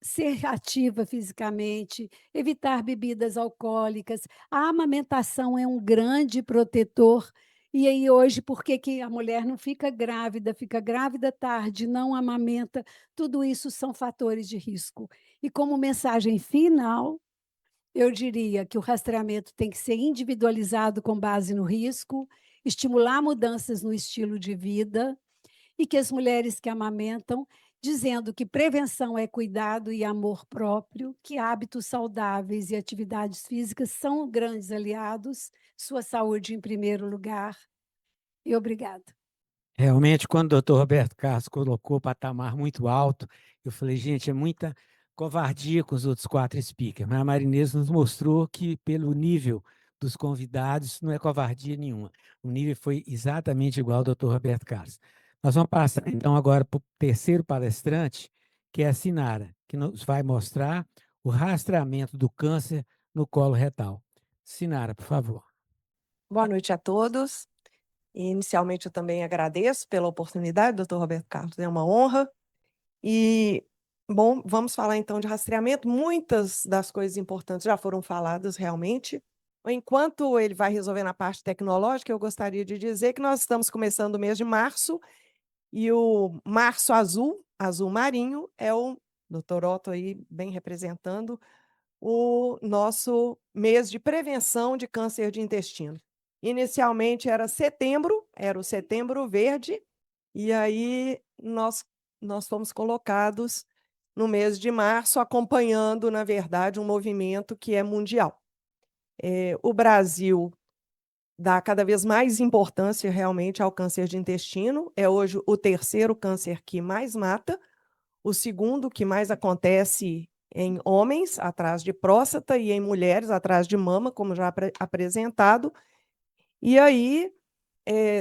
ser ativa fisicamente, evitar bebidas alcoólicas. A amamentação é um grande protetor. E aí, hoje, por que a mulher não fica grávida tarde, não amamenta? Tudo isso são fatores de risco. E como mensagem final, eu diria que o rastreamento tem que ser individualizado com base no risco, estimular mudanças no estilo de vida, e que as mulheres que amamentam, dizendo que prevenção é cuidado e amor próprio, que hábitos saudáveis e atividades físicas são grandes aliados, sua saúde em primeiro lugar. E obrigada. Realmente, quando o doutor Roberto Carlos colocou o patamar muito alto, eu falei, gente, é muita covardia com os outros 4 speakers, mas a Marinês nos mostrou que, pelo nível dos convidados, não é covardia nenhuma. O nível foi exatamente igual ao doutor Roberto Carlos. Nós vamos passar, então, agora para o terceiro palestrante, que é a Sinara, que nos vai mostrar o rastreamento do câncer no colo retal. Sinara, por favor. Boa noite a todos. Inicialmente, eu também agradeço pela oportunidade, doutor Roberto Carlos, é uma honra. E, bom, vamos falar então de rastreamento. Muitas das coisas importantes já foram faladas realmente. Enquanto ele vai resolver na parte tecnológica, eu gostaria de dizer que nós estamos começando o mês de março, e o março azul, azul marinho, é o doutor Otto aí bem representando o nosso mês de prevenção de câncer de intestino. Inicialmente era o setembro verde, e aí nós fomos colocados no mês de março, acompanhando, na verdade, um movimento que é mundial. O Brasil dá cada vez mais importância realmente ao câncer de intestino, é hoje o terceiro câncer que mais mata, o segundo que mais acontece em homens, atrás de próstata, e em mulheres, atrás de mama, como já apresentado. E aí,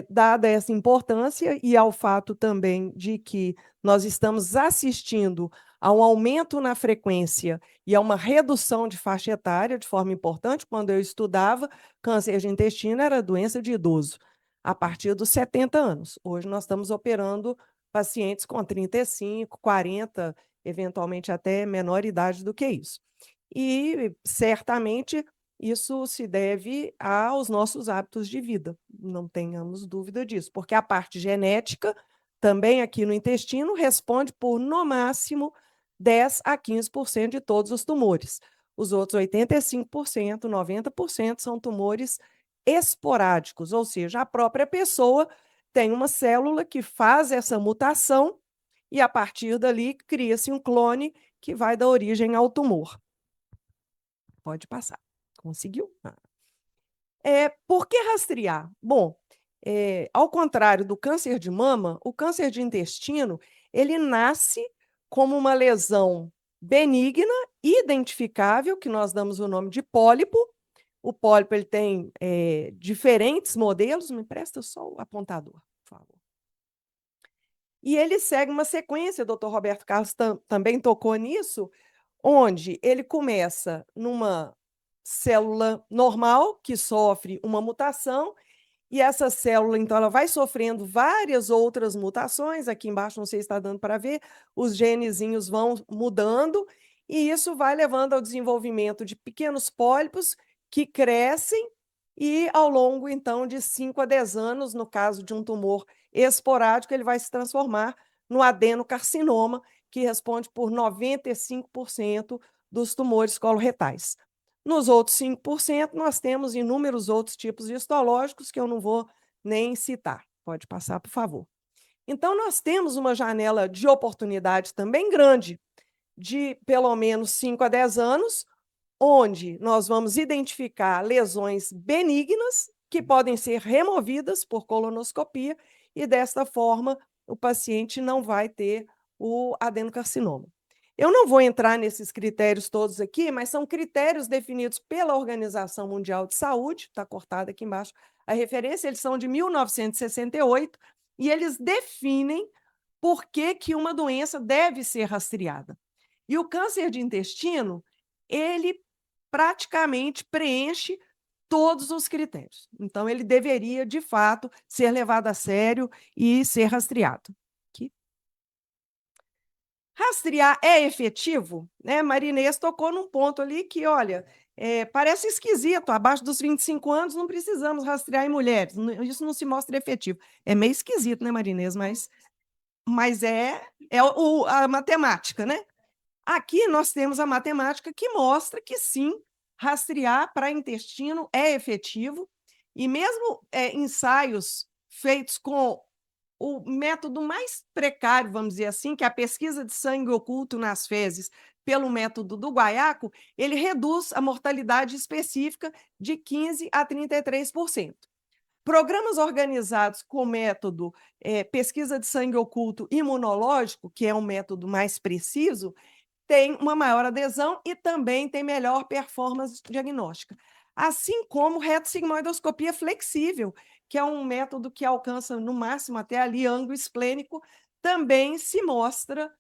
dada essa importância e ao fato também de que nós estamos assistindo há um aumento na frequência e há uma redução de faixa etária de forma importante. Quando eu estudava, câncer de intestino era doença de idoso, a partir dos 70 anos. Hoje nós estamos operando pacientes com 35, 40, eventualmente até menor idade do que isso. E, certamente, isso se deve aos nossos hábitos de vida, não tenhamos dúvida disso, porque a parte genética, também aqui no intestino, responde por, no máximo, 10 a 15% de todos os tumores. Os outros 85%, 90% são tumores esporádicos, ou seja, a própria pessoa tem uma célula que faz essa mutação e, a partir dali, cria-se um clone que vai dar origem ao tumor. Pode passar. Conseguiu? Por que rastrear? Bom, ao contrário do câncer de mama, o câncer de intestino, ele nasce como uma lesão benigna, identificável, que nós damos o nome de pólipo. O pólipo ele tem diferentes modelos. Me empresta só o apontador, por favor. E ele segue uma sequência, o doutor Roberto Carlos também tocou nisso, onde ele começa numa célula normal, que sofre uma mutação, e essa célula, então, ela vai sofrendo várias outras mutações. Aqui embaixo, não sei se está dando para ver, os genezinhos vão mudando, e isso vai levando ao desenvolvimento de pequenos pólipos que crescem, e ao longo, então, de 5 a 10 anos, no caso de um tumor esporádico, ele vai se transformar no adenocarcinoma, que responde por 95% dos tumores coloretais. Nos outros 5%, nós temos inúmeros outros tipos histológicos que eu não vou nem citar. Pode passar, por favor. Então, nós temos uma janela de oportunidade também grande, de pelo menos 5 a 10 anos, onde nós vamos identificar lesões benignas que podem ser removidas por colonoscopia e, desta forma, o paciente não vai ter o adenocarcinoma. Eu não vou entrar nesses critérios todos aqui, mas são critérios definidos pela Organização Mundial de Saúde, está cortada aqui embaixo a referência, eles são de 1968, e eles definem por que uma doença deve ser rastreada. E o câncer de intestino, ele praticamente preenche todos os critérios. Então, ele deveria, de fato, ser levado a sério e ser rastreado. Aqui. Rastrear é efetivo? Marinês tocou num ponto ali que, olha, parece esquisito, abaixo dos 25 anos não precisamos rastrear em mulheres, isso não se mostra efetivo. É meio esquisito, né, Marinês? Mas é a matemática, né? Aqui nós temos a matemática que mostra que, sim, rastrear para intestino é efetivo, e mesmo ensaios feitos com o método mais precário, vamos dizer assim, que é a pesquisa de sangue oculto nas fezes, pelo método do guaiaco, ele reduz a mortalidade específica de 15% a 33%. Programas organizados com o método pesquisa de sangue oculto imunológico, que é um método mais preciso, tem uma maior adesão e também tem melhor performance diagnóstica. Assim como retossigmoidoscopia flexível, que é um método que alcança, no máximo, até ali ângulo esplênico, também se mostra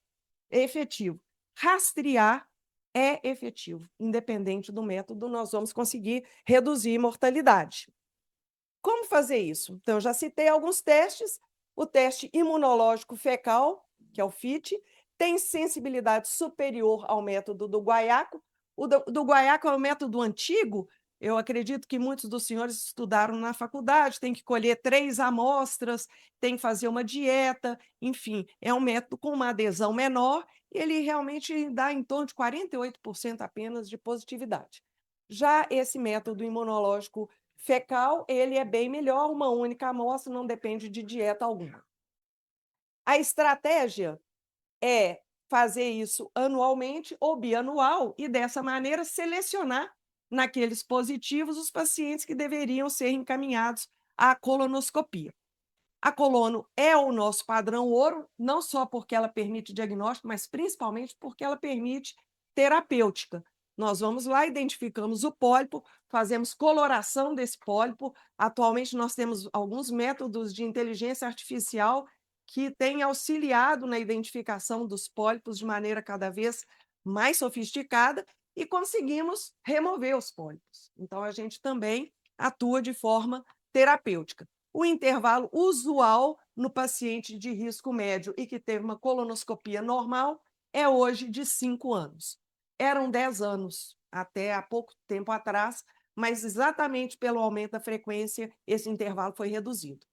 efetivo. Rastrear é efetivo. Independente do método, nós vamos conseguir reduzir mortalidade. Como fazer isso? Então, eu já citei alguns testes. O teste imunológico fecal, que é o FIT, tem sensibilidade superior ao método do guaiaco. O do guaiaco é um método antigo, eu acredito que muitos dos senhores estudaram na faculdade, tem que colher 3 amostras, tem que fazer uma dieta, enfim, é um método com uma adesão menor e ele realmente dá em torno de 48% apenas de positividade. Já esse método imunológico fecal, ele é bem melhor, uma única amostra, não depende de dieta alguma. A estratégia é fazer isso anualmente ou bianual e, dessa maneira, selecionar naqueles positivos os pacientes que deveriam ser encaminhados à colonoscopia. A colono é o nosso padrão ouro, não só porque ela permite diagnóstico, mas principalmente porque ela permite terapêutica. Nós vamos lá, identificamos o pólipo, fazemos coloração desse pólipo. Atualmente, nós temos alguns métodos de inteligência artificial que tem auxiliado na identificação dos pólipos de maneira cada vez mais sofisticada e conseguimos remover os pólipos. Então, a gente também atua de forma terapêutica. O intervalo usual no paciente de risco médio e que teve uma colonoscopia normal é hoje de 5 anos. Eram 10 anos até há pouco tempo atrás, mas exatamente pelo aumento da frequência, esse intervalo foi reduzido.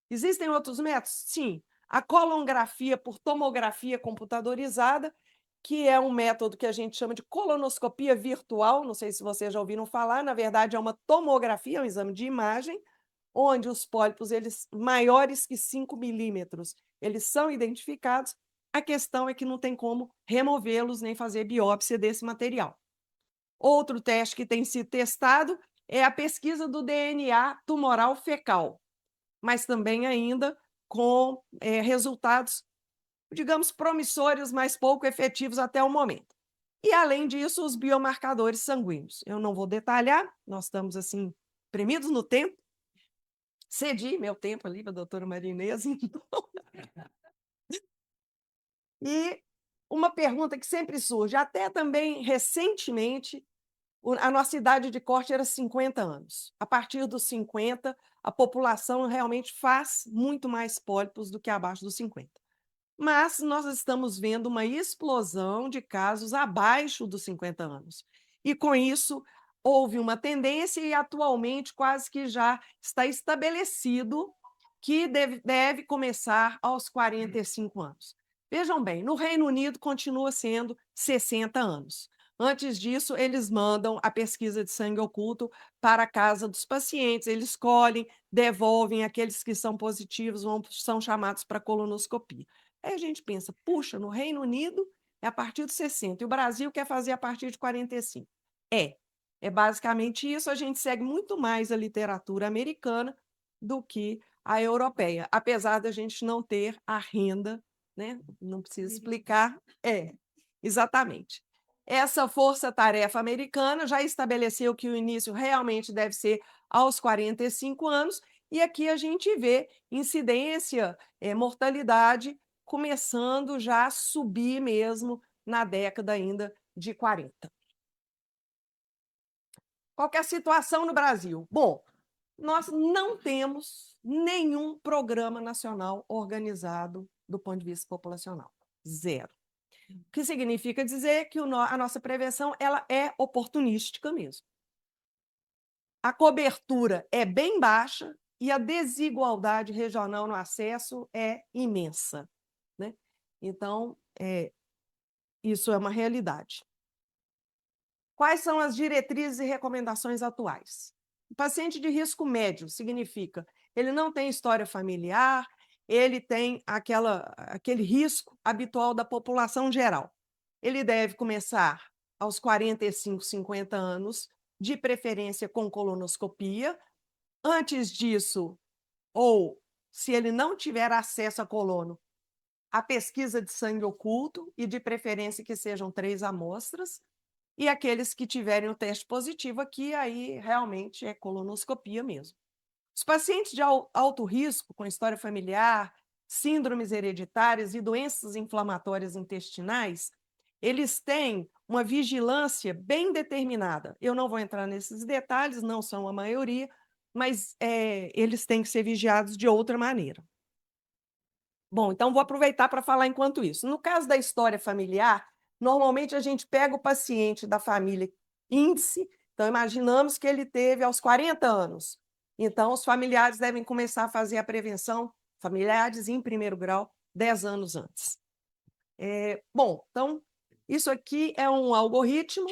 Existem outros métodos? Sim. A colonografia por tomografia computadorizada, que é um método que a gente chama de colonoscopia virtual, não sei se vocês já ouviram falar, na verdade é uma tomografia, é um exame de imagem, onde os pólipos eles maiores que 5 milímetros, eles são identificados. A questão é que não tem como removê-los nem fazer biópsia desse material. Outro teste que tem sido testado é a pesquisa do DNA tumoral fecal, mas também ainda com resultados, digamos, promissores, mas pouco efetivos até o momento. E, além disso, os biomarcadores sanguíneos. Eu não vou detalhar, nós estamos, assim, premidos no tempo. Cedi meu tempo ali para a doutora Maria Inês. Então. E uma pergunta que sempre surge, até também recentemente, a nossa idade de corte era 50 anos. A partir dos 50, a população realmente faz muito mais pólipos do que abaixo dos 50. Mas nós estamos vendo uma explosão de casos abaixo dos 50 anos. E, com isso, houve uma tendência e, atualmente, quase que já está estabelecido que deve começar aos 45 anos. Vejam bem, no Reino Unido continua sendo 60 anos. Antes disso, eles mandam a pesquisa de sangue oculto para a casa dos pacientes, eles colhem, devolvem, aqueles que são positivos são chamados para colonoscopia. Aí a gente pensa, puxa, no Reino Unido é a partir de 60 e o Brasil quer fazer a partir de 45. É basicamente isso, a gente segue muito mais a literatura americana do que a europeia, apesar da gente não ter a renda, né? Não precisa explicar. Exatamente. Essa força-tarefa americana já estabeleceu que o início realmente deve ser aos 45 anos, e aqui a gente vê incidência, mortalidade começando já a subir mesmo na década ainda de 40. Qual que é a situação no Brasil? Bom, nós não temos nenhum programa nacional organizado do ponto de vista populacional. Zero. O que significa dizer que a nossa prevenção ela é oportunística mesmo. A cobertura é bem baixa e a desigualdade regional no acesso é imensa, né? Então, isso é uma realidade. Quais são as diretrizes e recomendações atuais? O paciente de risco médio significa ele não tem história familiar, ele tem aquele risco habitual da população geral. Ele deve começar aos 45, 50 anos, de preferência com colonoscopia. Antes disso, ou se ele não tiver acesso a colono, a pesquisa de sangue oculto, e de preferência que sejam 3 amostras, e aqueles que tiverem o teste positivo aqui, aí realmente é colonoscopia mesmo. Os pacientes de alto risco, com história familiar, síndromes hereditárias e doenças inflamatórias intestinais, eles têm uma vigilância bem determinada. Eu não vou entrar nesses detalhes, não são a maioria, mas eles têm que ser vigiados de outra maneira. Bom, então vou aproveitar para falar enquanto isso. No caso da história familiar, normalmente a gente pega o paciente da família índice, então imaginamos que ele teve aos 40 anos. Então, os familiares devem começar a fazer a prevenção, familiares em primeiro grau, 10 anos antes. Bom, então, isso aqui é um algoritmo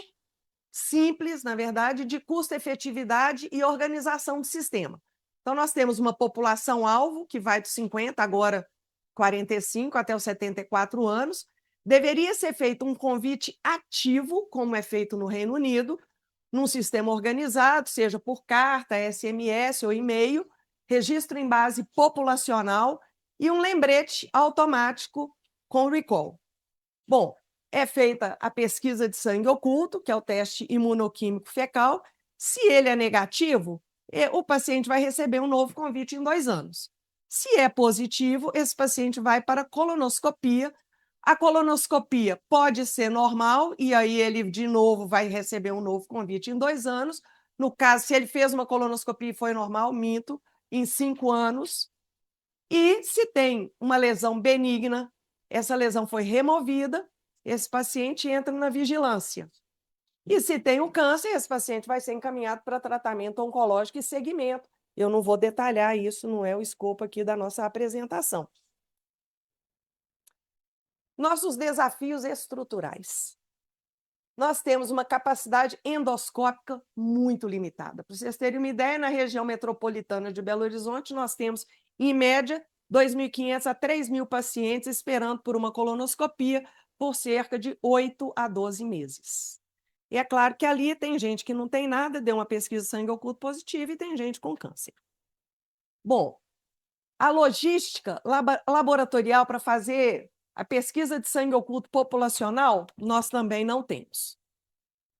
simples, na verdade, de custo-efetividade e organização do sistema. Então, nós temos uma população-alvo, que vai dos 50, agora 45, até os 74 anos. Deveria ser feito um convite ativo, como é feito no Reino Unido, num sistema organizado, seja por carta, SMS ou e-mail, registro em base populacional e um lembrete automático com recall. Bom, é feita a pesquisa de sangue oculto, que é o teste imunoquímico fecal. Se ele é negativo, o paciente vai receber um novo convite em 2 anos. Se é positivo, esse paciente vai para a colonoscopia. A colonoscopia pode ser normal, e aí ele, de novo, vai receber um novo convite em 2 anos. No caso, se ele fez uma colonoscopia e foi normal, minto, em 5 anos. E se tem uma lesão benigna, essa lesão foi removida, esse paciente entra na vigilância. E se tem um câncer, esse paciente vai ser encaminhado para tratamento oncológico e segmento. Eu não vou detalhar isso, não é o escopo aqui da nossa apresentação. Nossos desafios estruturais. Nós temos uma capacidade endoscópica muito limitada. Para vocês terem uma ideia, na região metropolitana de Belo Horizonte, nós temos, em média, 2.500 a 3.000 pacientes esperando por uma colonoscopia por cerca de 8 a 12 meses. E é claro que ali tem gente que não tem nada, deu uma pesquisa de sangue oculto positiva, e tem gente com câncer. Bom, a logística laboratorial para fazer a pesquisa de sangue oculto populacional, nós também não temos.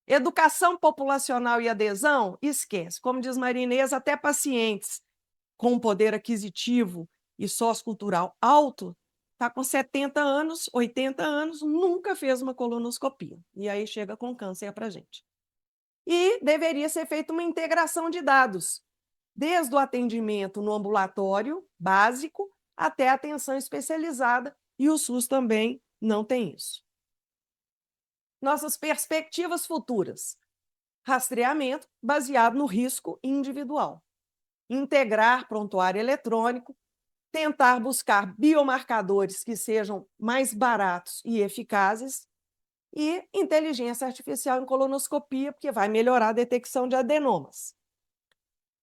Educação populacional e adesão, esquece. Como diz Maria Inês, até pacientes com poder aquisitivo e sociocultural alto, está com 70 anos, 80 anos, nunca fez uma colonoscopia. E aí chega com câncer para a gente. E deveria ser feita uma integração de dados, desde o atendimento no ambulatório básico até a atenção especializada, e o SUS também não tem isso. Nossas perspectivas futuras. Rastreamento baseado no risco individual. Integrar prontuário eletrônico, tentar buscar biomarcadores que sejam mais baratos e eficazes, e inteligência artificial em colonoscopia, porque vai melhorar a detecção de adenomas.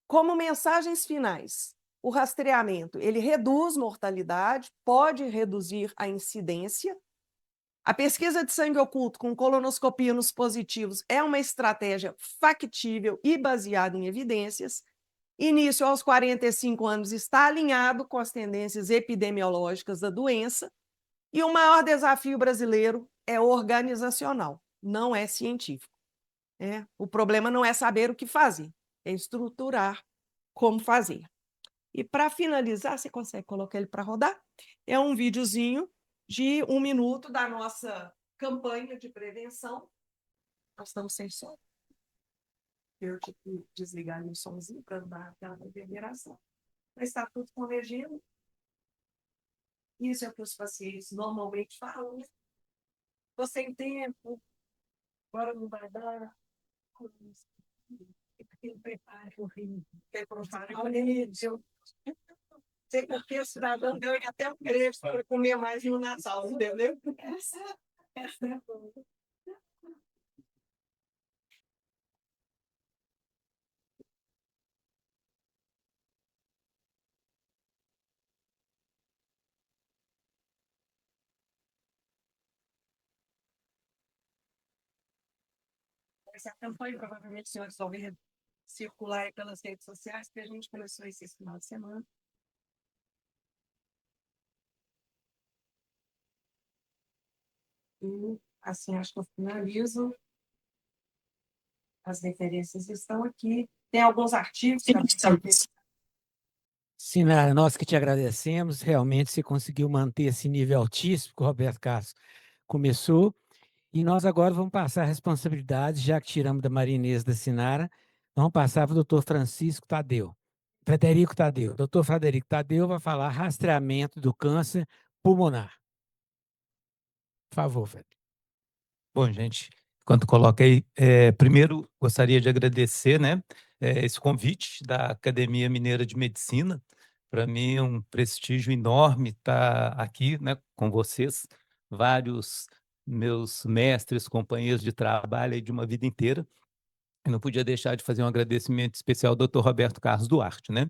Como mensagens finais, o rastreamento, ele reduz mortalidade, pode reduzir a incidência. A pesquisa de sangue oculto com colonoscopia nos positivos é uma estratégia factível e baseada em evidências. Início aos 45 anos está alinhado com as tendências epidemiológicas da doença. E o maior desafio brasileiro é organizacional, não é científico. O problema não é saber o que fazer, é estruturar como fazer. E para finalizar, você consegue colocar ele para rodar? É um videozinho de 1 minuto da nossa campanha de prevenção. Nós estamos sem som. Eu tive que desligar meu somzinho para dar aquela reverberação. Mas está tudo corrigindo. Isso é o que os pacientes normalmente falam. Estou sem tempo, agora não vai dar. Eu preparo horrível. Sei porque o cidadão deu até um crédito para comer mais no Natal, entendeu? Essa é boa. Essa campanha, provavelmente, os senhores vão ver circular aí pelas redes sociais, porque a gente começou esse final de semana. E, assim, acho que eu finalizo. As referências estão aqui. Tem alguns artigos que Sinara, nós que te agradecemos, realmente você conseguiu manter esse nível altíssimo que o Roberto Carlos começou, e nós agora vamos passar a responsabilidade, já que tiramos da Maria Inês da Sinara, vamos passar para o doutor Frederico Tadeu. Doutor Frederico Tadeu vai falar rastreamento do câncer pulmonar. Por favor, Frederico. Bom, gente, enquanto coloca aí, primeiro gostaria de agradecer, né, esse convite da Academia Mineira de Medicina. Para mim é um prestígio enorme estar aqui, né, com vocês, vários meus mestres, companheiros de trabalho aí de uma vida inteira. Eu não podia deixar de fazer um agradecimento especial ao Dr. Roberto Carlos Duarte, né?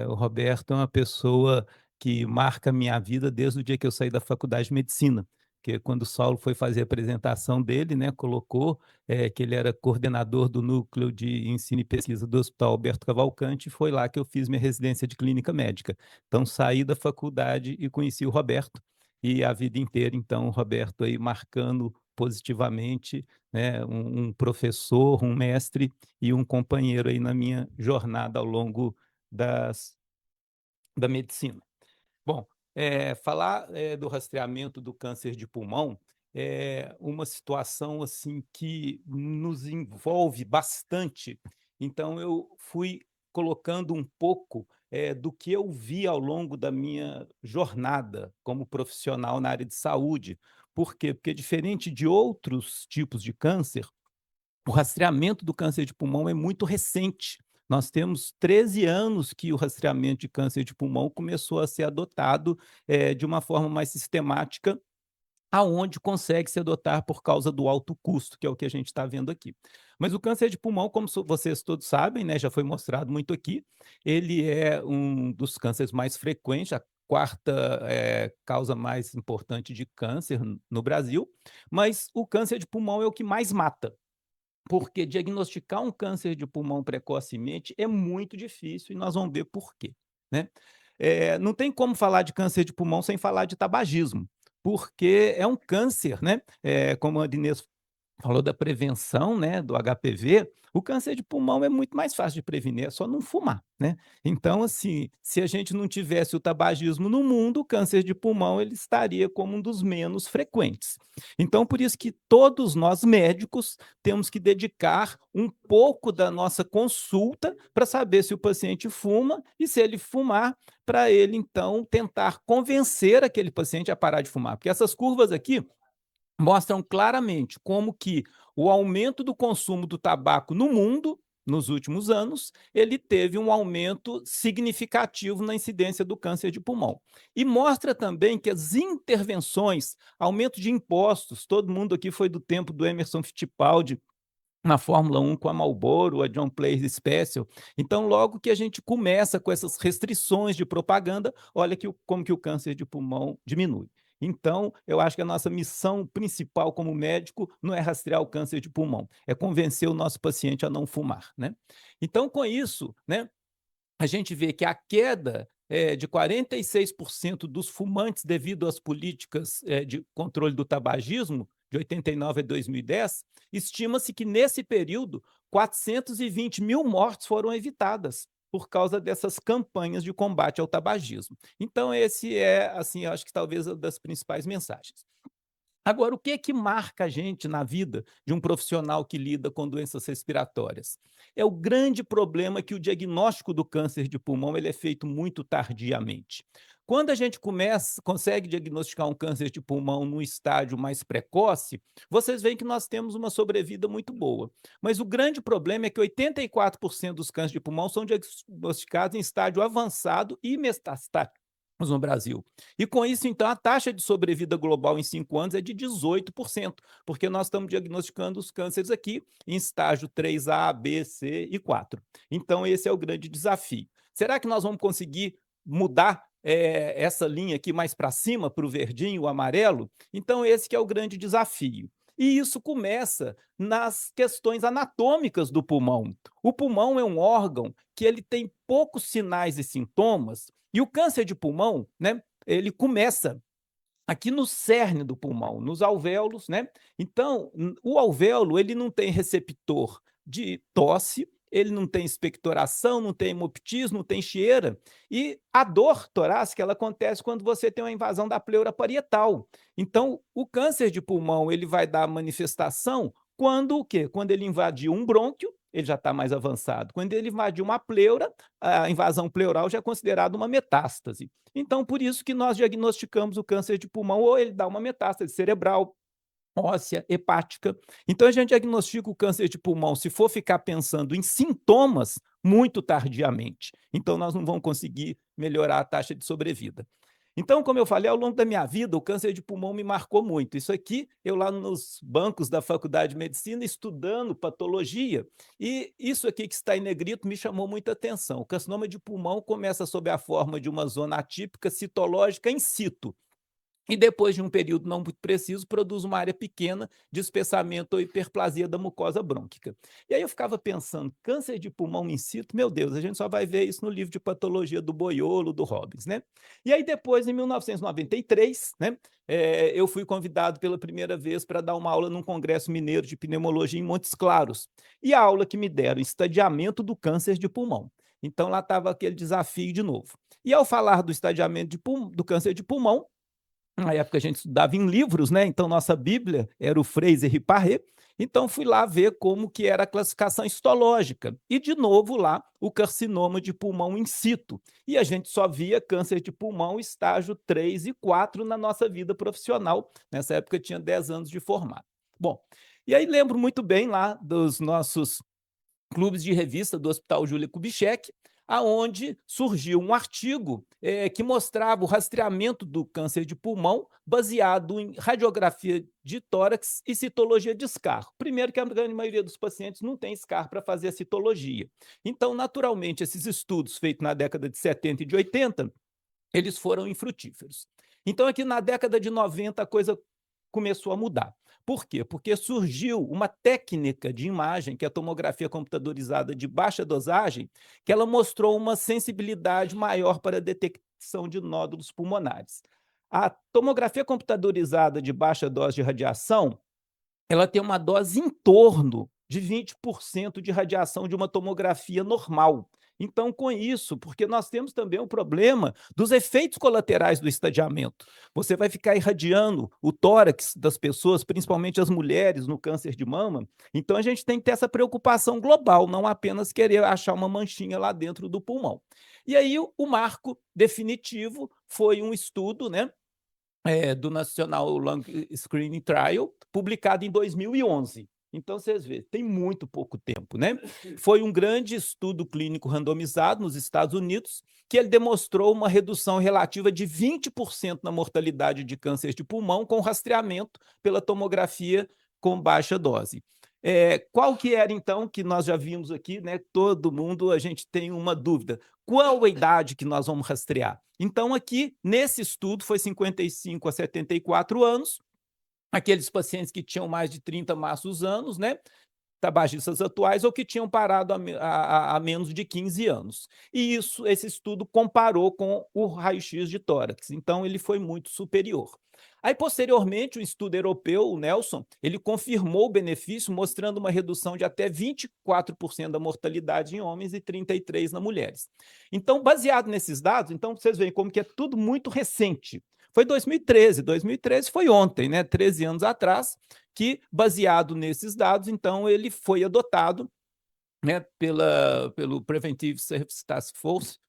O Roberto é uma pessoa que marca a minha vida desde o dia que eu saí da Faculdade de Medicina, porque quando o Saulo foi fazer a apresentação dele, né, colocou que ele era coordenador do Núcleo de Ensino e Pesquisa do Hospital Alberto Cavalcante, e foi lá que eu fiz minha residência de clínica médica. Então, saí da faculdade e conheci o Roberto, e a vida inteira, então, o Roberto aí marcando positivamente, né, um professor, um mestre e um companheiro aí na minha jornada ao longo da medicina. Bom, falar do rastreamento do câncer de pulmão é uma situação assim que nos envolve bastante. Então, eu fui colocando um pouco do que eu vi ao longo da minha jornada como profissional na área de saúde. Por quê? Porque, diferente de outros tipos de câncer, o rastreamento do câncer de pulmão é muito recente. Nós temos 13 anos que o rastreamento de câncer de pulmão começou a ser adotado de uma forma mais sistemática, aonde consegue se adotar por causa do alto custo, que é o que a gente está vendo aqui. Mas o câncer de pulmão, como vocês todos sabem, né, já foi mostrado muito aqui, ele é um dos cânceres mais frequentes, a quarta causa mais importante de câncer no Brasil, mas o câncer de pulmão é o que mais mata. Porque diagnosticar um câncer de pulmão precocemente é muito difícil e nós vamos ver por quê, né. Não tem como falar de câncer de pulmão sem falar de tabagismo, porque é um câncer, né, como a Inês falou da prevenção, né, do HPV, o câncer de pulmão é muito mais fácil de prevenir, é só não fumar, né. Então, assim, se a gente não tivesse o tabagismo no mundo, o câncer de pulmão ele estaria como um dos menos frequentes. Então, por isso que todos nós médicos temos que dedicar um pouco da nossa consulta para saber se o paciente fuma e se ele fumar, para ele então tentar convencer aquele paciente a parar de fumar, porque essas curvas aqui mostram claramente como que o aumento do consumo do tabaco no mundo, nos últimos anos, ele teve um aumento significativo na incidência do câncer de pulmão. E mostra também que as intervenções, aumento de impostos, todo mundo aqui foi do tempo do Emerson Fittipaldi, na Fórmula 1 com a Marlboro, a John Player Special. Então, logo que a gente começa com essas restrições de propaganda, olha como que o câncer de pulmão diminui. Então, eu acho que a nossa missão principal como médico não é rastrear o câncer de pulmão, é convencer o nosso paciente a não fumar, né? Então, com isso, né, a gente vê que a queda de 46% dos fumantes devido às políticas de controle do tabagismo, de 89 a 2010, estima-se que nesse período 420 mil mortes foram evitadas por causa dessas campanhas de combate ao tabagismo. Então, esse é, assim, acho que talvez uma das principais mensagens. Agora, o que é que marca a gente na vida de um profissional que lida com doenças respiratórias? É o grande problema que o diagnóstico do câncer de pulmão ele é feito muito tardiamente. Quando a gente consegue diagnosticar um câncer de pulmão num estágio mais precoce, vocês veem que nós temos uma sobrevida muito boa. Mas o grande problema é que 84% dos cânceres de pulmão são diagnosticados em estágio avançado e metastático no Brasil. E com isso, então, a taxa de sobrevida global em 5 anos é de 18%, porque nós estamos diagnosticando os cânceres aqui em estágio 3A, B, C e 4. Então, esse é o grande desafio. Será que nós vamos conseguir mudar essa linha aqui mais para cima, para o verdinho, o amarelo? Então, esse que é o grande desafio. E isso começa nas questões anatômicas do pulmão. O pulmão é um órgão que ele tem poucos sinais e sintomas, e o câncer de pulmão, né, ele começa aqui no cerne do pulmão, nos alvéolos, né? Então, o alvéolo, ele não tem receptor de tosse, ele não tem expectoração, não tem hemoptise, não tem cheira. E a dor torácica, ela acontece quando você tem uma invasão da pleura parietal. Então, o câncer de pulmão, ele vai dar manifestação quando o quê? Quando ele invadiu um brônquio, ele já está mais avançado. Quando ele invadiu uma pleura, a invasão pleural já é considerada uma metástase. Então, por isso que nós diagnosticamos o câncer de pulmão, ou ele dá uma metástase cerebral, óssea, hepática. Então, a gente diagnostica o câncer de pulmão, se for ficar pensando em sintomas, muito tardiamente. Então, nós não vamos conseguir melhorar a taxa de sobrevida. Então, como eu falei, ao longo da minha vida, o câncer de pulmão me marcou muito. Isso aqui, eu lá nos bancos da Faculdade de Medicina, estudando patologia, e isso aqui que está em negrito me chamou muita atenção. O carcinoma de pulmão começa sob a forma de uma zona atípica citológica in situ, e depois de um período não muito preciso, produz uma área pequena de espessamento ou hiperplasia da mucosa brônquica. E aí eu ficava pensando, câncer de pulmão in situ, meu Deus, a gente só vai ver isso no livro de patologia do Boiolo, do Robbins, né? E aí depois, em 1993, né, eu fui convidado pela primeira vez para dar uma aula num congresso mineiro de pneumologia em Montes Claros. E a aula que me deram, estadiamento do câncer de pulmão. Então lá estava aquele desafio de novo. E ao falar do estadiamento do câncer de pulmão, na época a gente estudava em livros, né? Então nossa Bíblia era o Fraser e Parré. Então fui lá ver como que era a classificação histológica. E de novo lá o carcinoma de pulmão in situ. E a gente só via câncer de pulmão estágio 3 e 4 na nossa vida profissional. Nessa época eu tinha 10 anos de formado. Bom, e aí lembro muito bem lá dos nossos clubes de revista do Hospital Júlia Kubitschek, aonde surgiu um artigo que mostrava o rastreamento do câncer de pulmão baseado em radiografia de tórax e citologia de SCAR. Primeiro que a grande maioria dos pacientes não tem SCAR para fazer a citologia. Então, naturalmente, esses estudos feitos na década de 70 e de 80, eles foram infrutíferos. Então, aqui na década de 90, a coisa começou a mudar. Por quê? Porque surgiu uma técnica de imagem, que é a tomografia computadorizada de baixa dosagem, que ela mostrou uma sensibilidade maior para a detecção de nódulos pulmonares. A tomografia computadorizada de baixa dose de radiação, ela tem uma dose em torno de 20% de radiação de uma tomografia normal. Então, com isso, porque nós temos também o problema dos efeitos colaterais do estadiamento. Você vai ficar irradiando o tórax das pessoas, principalmente as mulheres, no câncer de mama. Então, a gente tem que ter essa preocupação global, não apenas querer achar uma manchinha lá dentro do pulmão. E aí, o marco definitivo foi um estudo, né, do National Lung Screening Trial, publicado em 2011. Então, vocês veem, tem muito pouco tempo, né? Foi um grande estudo clínico randomizado nos Estados Unidos, que ele demonstrou uma redução relativa de 20% na mortalidade de câncer de pulmão com rastreamento pela tomografia com baixa dose. Qual que era, então, que nós já vimos aqui, né? Todo mundo, a gente tem uma dúvida. Qual a idade que nós vamos rastrear? Então, aqui, nesse estudo, foi 55 a 74 anos, aqueles pacientes que tinham mais de 30 maços anos, né? Tabagistas atuais ou que tinham parado há menos de 15 anos. E esse estudo comparou com o raio-x de tórax, então ele foi muito superior. Aí, posteriormente, o estudo europeu, o Nelson, ele confirmou o benefício, mostrando uma redução de até 24% da mortalidade em homens e 33% nas mulheres. Então, baseado nesses dados, então vocês veem como que é tudo muito recente. Foi 2013, 2013 foi ontem, né? 13 anos atrás, que, baseado nesses dados, então, ele foi adotado, né, pelo Preventive Services Task Force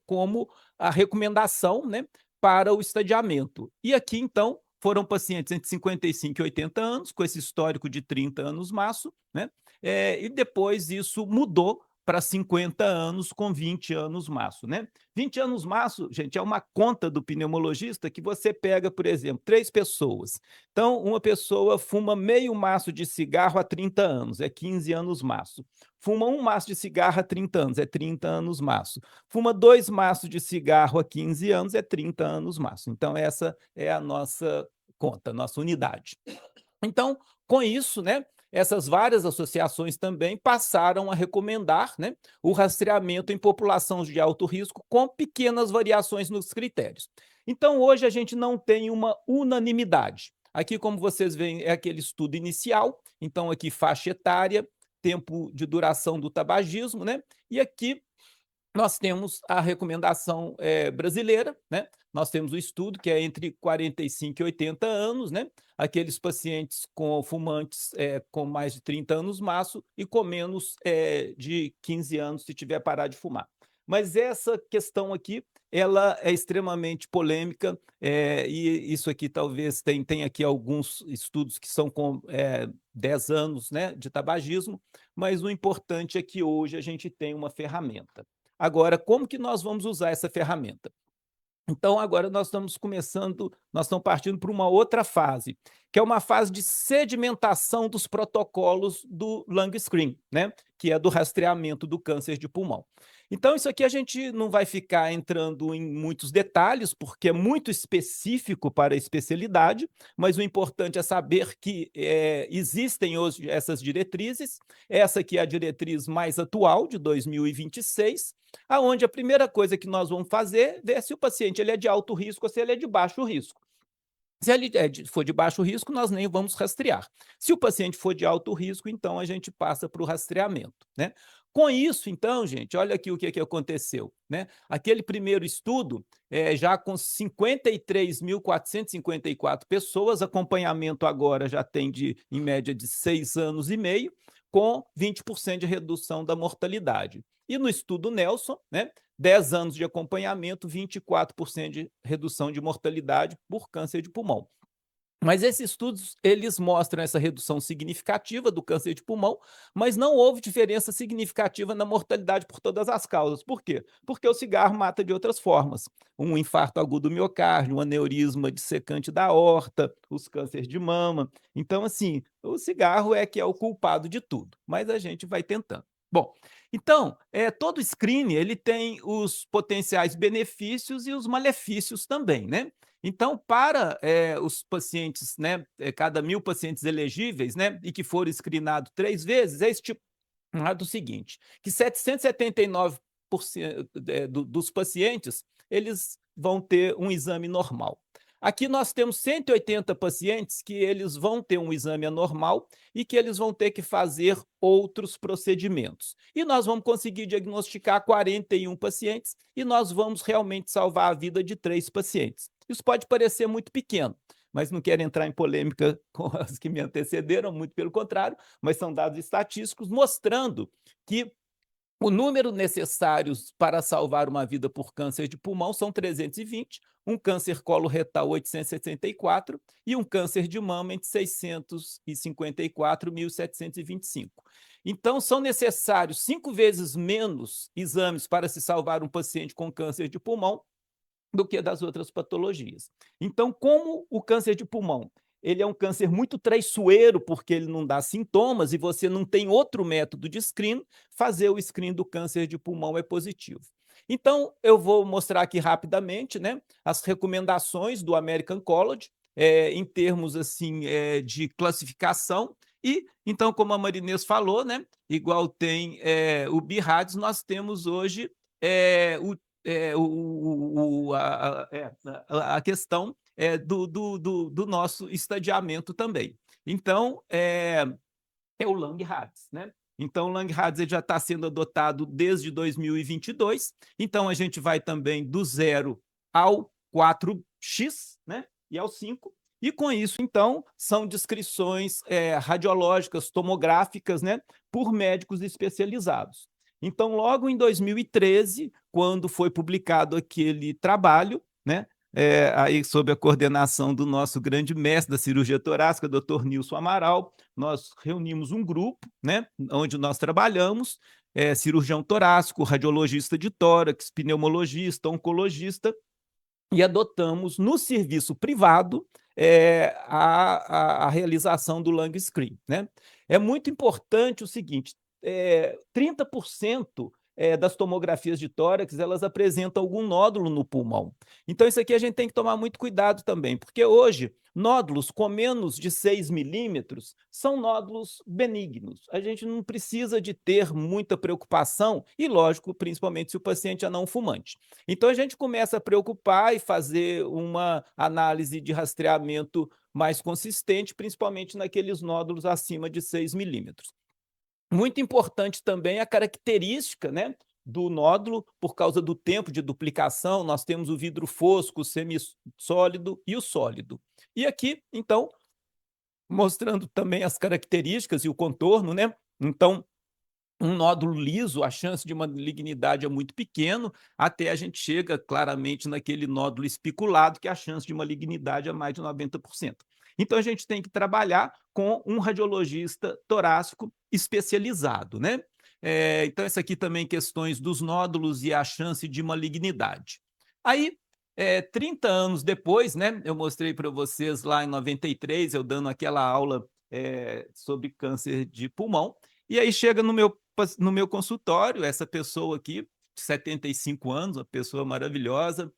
como a recomendação, né, para o estadiamento. E aqui, então, foram pacientes entre 55 e 80 anos, com esse histórico de 30 anos maço, né? E depois isso mudou para 50 anos com 20 anos maço, né? 20 anos maço, gente, é uma conta do pneumologista que você pega, por exemplo, 3 pessoas. Então, uma pessoa fuma meio maço de cigarro há 30 anos, é 15 anos maço. Fuma um maço de cigarro há 30 anos, é 30 anos maço. Fuma 2 maços de cigarro há 15 anos, é 30 anos maço. Então, essa é a nossa conta, a nossa unidade. Então, com isso, né, essas várias associações também passaram a recomendar, né, o rastreamento em população de alto risco com pequenas variações nos critérios. Então, hoje a gente não tem uma unanimidade. Aqui, como vocês veem, é aquele estudo inicial, então aqui faixa etária, tempo de duração do tabagismo, né? E aqui nós temos a recomendação brasileira, né? Nós temos o estudo que é entre 45 e 80 anos, né? Aqueles pacientes com fumantes com mais de 30 anos maço e com menos de 15 anos se tiver parado de fumar. Mas essa questão aqui, ela é extremamente polêmica e isso aqui talvez tem aqui alguns estudos que são com 10 anos, né, de tabagismo, mas o importante é que hoje a gente tem uma ferramenta. Agora, como que nós vamos usar essa ferramenta? Então, agora nós estamos partindo para uma outra fase, que é uma fase de sedimentação dos protocolos do Lung Screen, né? Que é do rastreamento do câncer de pulmão. Então, isso aqui a gente não vai ficar entrando em muitos detalhes, porque é muito específico para a especialidade, mas o importante é saber que existem hoje essas diretrizes. Essa aqui é a diretriz mais atual, de 2026, aonde a primeira coisa que nós vamos fazer é ver se o paciente ele é de alto risco ou se ele é de baixo risco. Se ele for de baixo risco, nós nem vamos rastrear. Se o paciente for de alto risco, então a gente passa para o rastreamento, né? Com isso, então, gente, olha aqui o que aconteceu, né? Aquele primeiro estudo, já com 53.454 pessoas, acompanhamento agora já tem em média de 6 anos e meio, com 20% de redução da mortalidade. E no estudo Nelson, né, 10 anos de acompanhamento, 24% de redução de mortalidade por câncer de pulmão. Mas esses estudos, eles mostram essa redução significativa do câncer de pulmão, mas não houve diferença significativa na mortalidade por todas as causas. Por quê? Porque o cigarro mata de outras formas. Um infarto agudo do miocárdio, um aneurisma dissecante da aorta, os cânceres de mama. Então, assim, o cigarro é que é o culpado de tudo, mas a gente vai tentando. Bom, então, todo screening ele tem os potenciais benefícios e os malefícios também, né? Então, para os pacientes, né, cada 1.000 pacientes elegíveis, né, e que foram screenados 3 vezes, é estipulado o seguinte, que 779% dos pacientes, eles vão ter um exame normal. Aqui nós temos 180 pacientes que eles vão ter um exame anormal e que eles vão ter que fazer outros procedimentos. E nós vamos conseguir diagnosticar 41 pacientes e nós vamos realmente salvar a vida de 3 pacientes. Isso pode parecer muito pequeno, mas não quero entrar em polêmica com as que me antecederam, muito pelo contrário, mas são dados estatísticos mostrando que o número necessários para salvar uma vida por câncer de pulmão são 320, um câncer coloretal 864 e um câncer de mama entre 654 e 1.725. Então, são necessários 5 vezes menos exames para se salvar um paciente com câncer de pulmão do que das outras patologias. Então, como o câncer de pulmão ele é um câncer muito traiçoeiro, porque ele não dá sintomas e você não tem outro método de screen, fazer o screen do câncer de pulmão é positivo. Então, eu vou mostrar aqui rapidamente, né, as recomendações do American College, em termos assim, de classificação. E, então, como a Marinês falou, né, igual tem o BIRADS, nós temos hoje a questão do nosso estadiamento também. Então, é o Langerhans, né? Então, o Langerhans já está sendo adotado desde 2022. Então, a gente vai também do 0 ao 4x, né? E ao 5. E com isso, então, são descrições radiológicas, tomográficas, né? Por médicos especializados. Então, logo em 2013, quando foi publicado aquele trabalho, né? Aí sob a coordenação do nosso grande mestre da cirurgia torácica, Dr. Nilson Amaral, nós reunimos um grupo, né, onde nós trabalhamos, cirurgião torácico, radiologista de tórax, pneumologista, oncologista, e adotamos no serviço privado a realização do lung screen, né? É muito importante o seguinte, 30% das tomografias de tórax, elas apresentam algum nódulo no pulmão. Então, isso aqui a gente tem que tomar muito cuidado também, porque hoje, nódulos com menos de 6 milímetros são nódulos benignos. A gente não precisa de ter muita preocupação, e lógico, principalmente se o paciente é não fumante. Então, a gente começa a preocupar e fazer uma análise de rastreamento mais consistente, principalmente naqueles nódulos acima de 6 milímetros. Muito importante também a característica, né, do nódulo, por causa do tempo de duplicação, nós temos o vidro fosco, o semissólido e o sólido. E aqui, então, mostrando também as características e o contorno, né? Então, um nódulo liso, a chance de malignidade é muito pequeno, até a gente chega claramente naquele nódulo espiculado, que a chance de malignidade é mais de 90%. Então, a gente tem que trabalhar com um radiologista torácico especializado, né? Então, isso aqui também questões dos nódulos e a chance de malignidade. Aí, 30 anos depois, né? Eu mostrei para vocês lá em 93, eu dando aquela aula sobre câncer de pulmão, e aí chega no meu consultório, essa pessoa aqui, 75 anos, uma pessoa maravilhosa,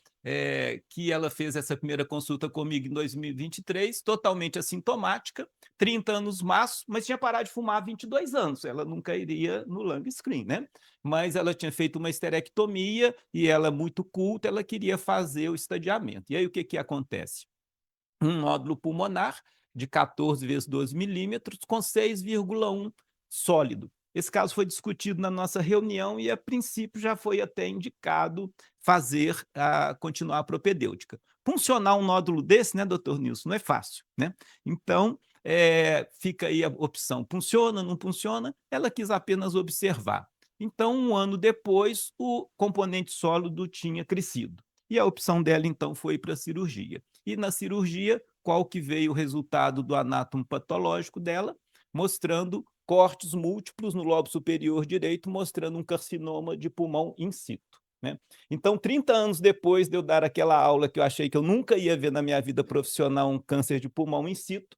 que ela fez essa primeira consulta comigo em 2023, totalmente assintomática, 30 anos mas tinha parado de fumar há 22 anos, ela nunca iria no lung screen, né? Mas ela tinha feito uma esterectomia e ela, muito culta, ela queria fazer o estadiamento. E aí o que acontece? Um nódulo pulmonar de 14 vezes 12 milímetros com 6,1 sólido. esse caso foi discutido na nossa reunião e, a princípio, já foi até indicado continuar a propedêutica. Funcionar um nódulo desse, né, doutor Nilson, não é fácil, né? Então, fica aí a opção, funciona, não funciona? Ela quis apenas observar. Então, 1 ano depois, o componente sólido tinha crescido. E a opção dela, então, foi para a cirurgia. E na cirurgia, qual que veio o resultado do anátomo patológico dela? Mostrando cortes múltiplos no lobo superior direito, mostrando um carcinoma de pulmão in situ, né? Então, 30 anos depois de eu dar aquela aula que eu achei que eu nunca ia ver na minha vida profissional um câncer de pulmão in situ,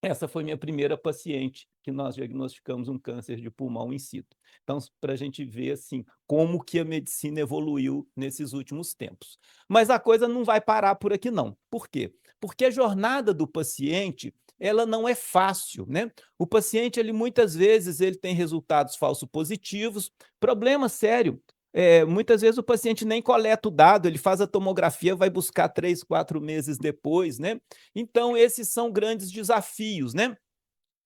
essa foi minha primeira paciente que nós diagnosticamos um câncer de pulmão in situ. Então, para a gente ver assim, como que a medicina evoluiu nesses últimos tempos. Mas a coisa não vai parar por aqui, não. Por quê? Porque a jornada do paciente, ela não é fácil, né? O paciente, ele muitas vezes, ele tem resultados falso positivos. Problema sério. Muitas vezes o paciente nem coleta o dado, ele faz a tomografia, vai buscar 3, 4 meses depois, né? Então, esses são grandes desafios, né?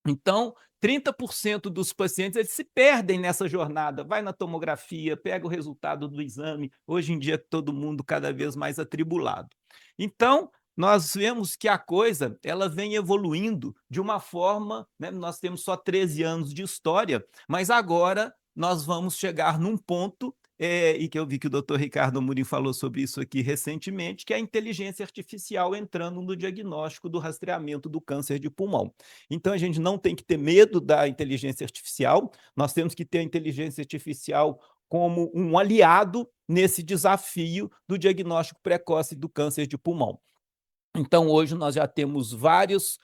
Então, 30% dos pacientes eles se perdem nessa jornada, vai na tomografia, pega o resultado do exame, hoje em dia todo mundo cada vez mais atribulado. Então, nós vemos que a coisa ela vem evoluindo de uma forma, né? Nós temos só 13 anos de história, mas agora nós vamos chegar num ponto e que eu vi que o doutor Ricardo Amorim falou sobre isso aqui recentemente, que é a inteligência artificial entrando no diagnóstico do rastreamento do câncer de pulmão. Então, a gente não tem que ter medo da inteligência artificial, nós temos que ter a inteligência artificial como um aliado nesse desafio do diagnóstico precoce do câncer de pulmão. Então, hoje nós já temos várias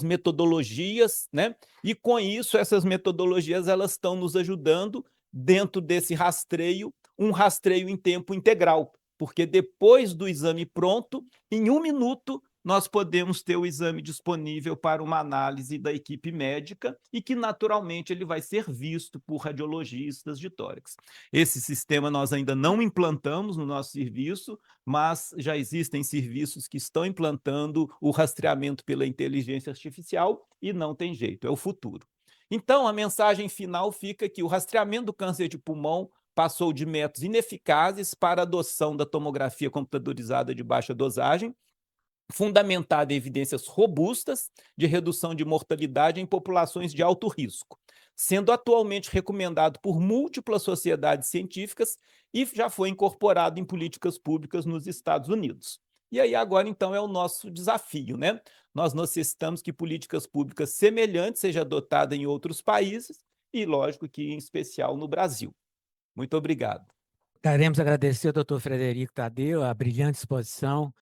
metodologias, né? E com isso, essas metodologias elas estão nos ajudando dentro desse rastreio, um rastreio em tempo integral, porque depois do exame pronto, em 1 minuto, nós podemos ter o exame disponível para uma análise da equipe médica e que, naturalmente, ele vai ser visto por radiologistas de tórax. Esse sistema nós ainda não implantamos no nosso serviço, mas já existem serviços que estão implantando o rastreamento pela inteligência artificial e não tem jeito, é o futuro. Então, a mensagem final fica que o rastreamento do câncer de pulmão passou de métodos ineficazes para a adoção da tomografia computadorizada de baixa dosagem, fundamentada em evidências robustas de redução de mortalidade em populações de alto risco, sendo atualmente recomendado por múltiplas sociedades científicas e já foi incorporado em políticas públicas nos Estados Unidos. E aí agora, então, é o nosso desafio, né? Nós necessitamos que políticas públicas semelhantes sejam adotadas em outros países e, lógico, que em especial no Brasil. Muito obrigado. Queremos agradecer ao doutor Frederico Tadeu, a brilhante exposição,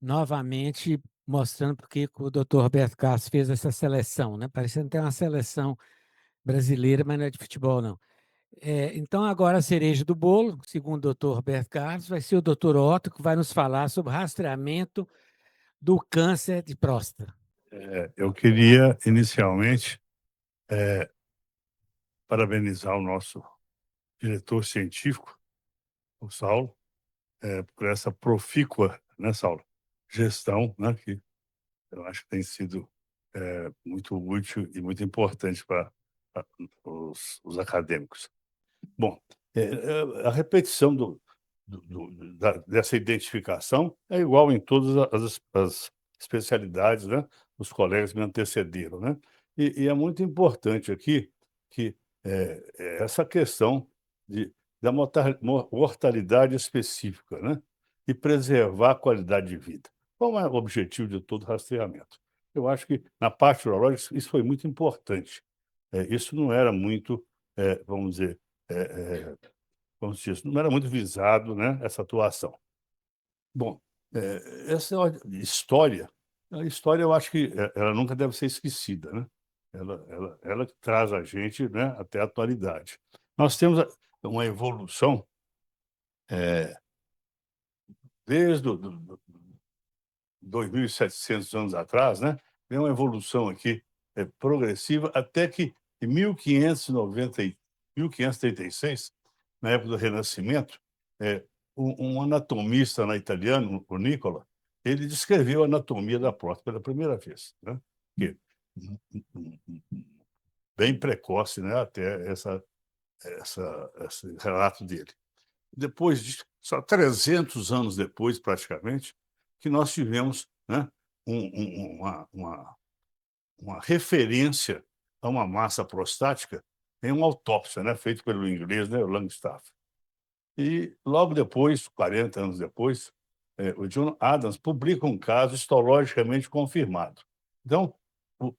novamente mostrando porque o doutor Roberto Carlos fez essa seleção, né? Parecendo ter uma seleção brasileira, mas não é de futebol, não. Então, agora a cereja do bolo, segundo o doutor Roberto Carlos, vai ser o doutor Otto, que vai nos falar sobre rastreamento do câncer de próstata. Eu queria, inicialmente, parabenizar o nosso diretor científico, o Saulo, por essa profícua, né, Saulo, gestão, né, que eu acho que tem sido muito útil e muito importante para os acadêmicos. Bom, a repetição dessa identificação é igual em todas as especialidades, né? Os colegas me antecederam, né? E é muito importante aqui que essa questão da mortalidade específica, né? E preservar a qualidade de vida. Qual é o objetivo de todo rastreamento? Eu acho que, na parte urológica, isso foi muito importante. Isso não era muito, vamos dizer, não era muito visado, né, essa atuação. Bom, essa história, a história eu acho que ela nunca deve ser esquecida, né? Ela traz a gente, né, até a atualidade. Nós temos uma evolução desde 2.700 anos atrás, né? Tem uma evolução aqui progressiva até que em 1536, na época do Renascimento, um anatomista italiano, o Nicola, ele descreveu a anatomia da próstata pela primeira vez, né? Que bem precoce, né, até esse relato dele. Depois de só 300 anos depois, praticamente, que nós tivemos, né, uma referência a uma massa prostática em uma autópsia, né, feita pelo inglês, né, o Langstaff. E logo depois, 40 anos depois, o John Adams publica um caso histologicamente confirmado. Então,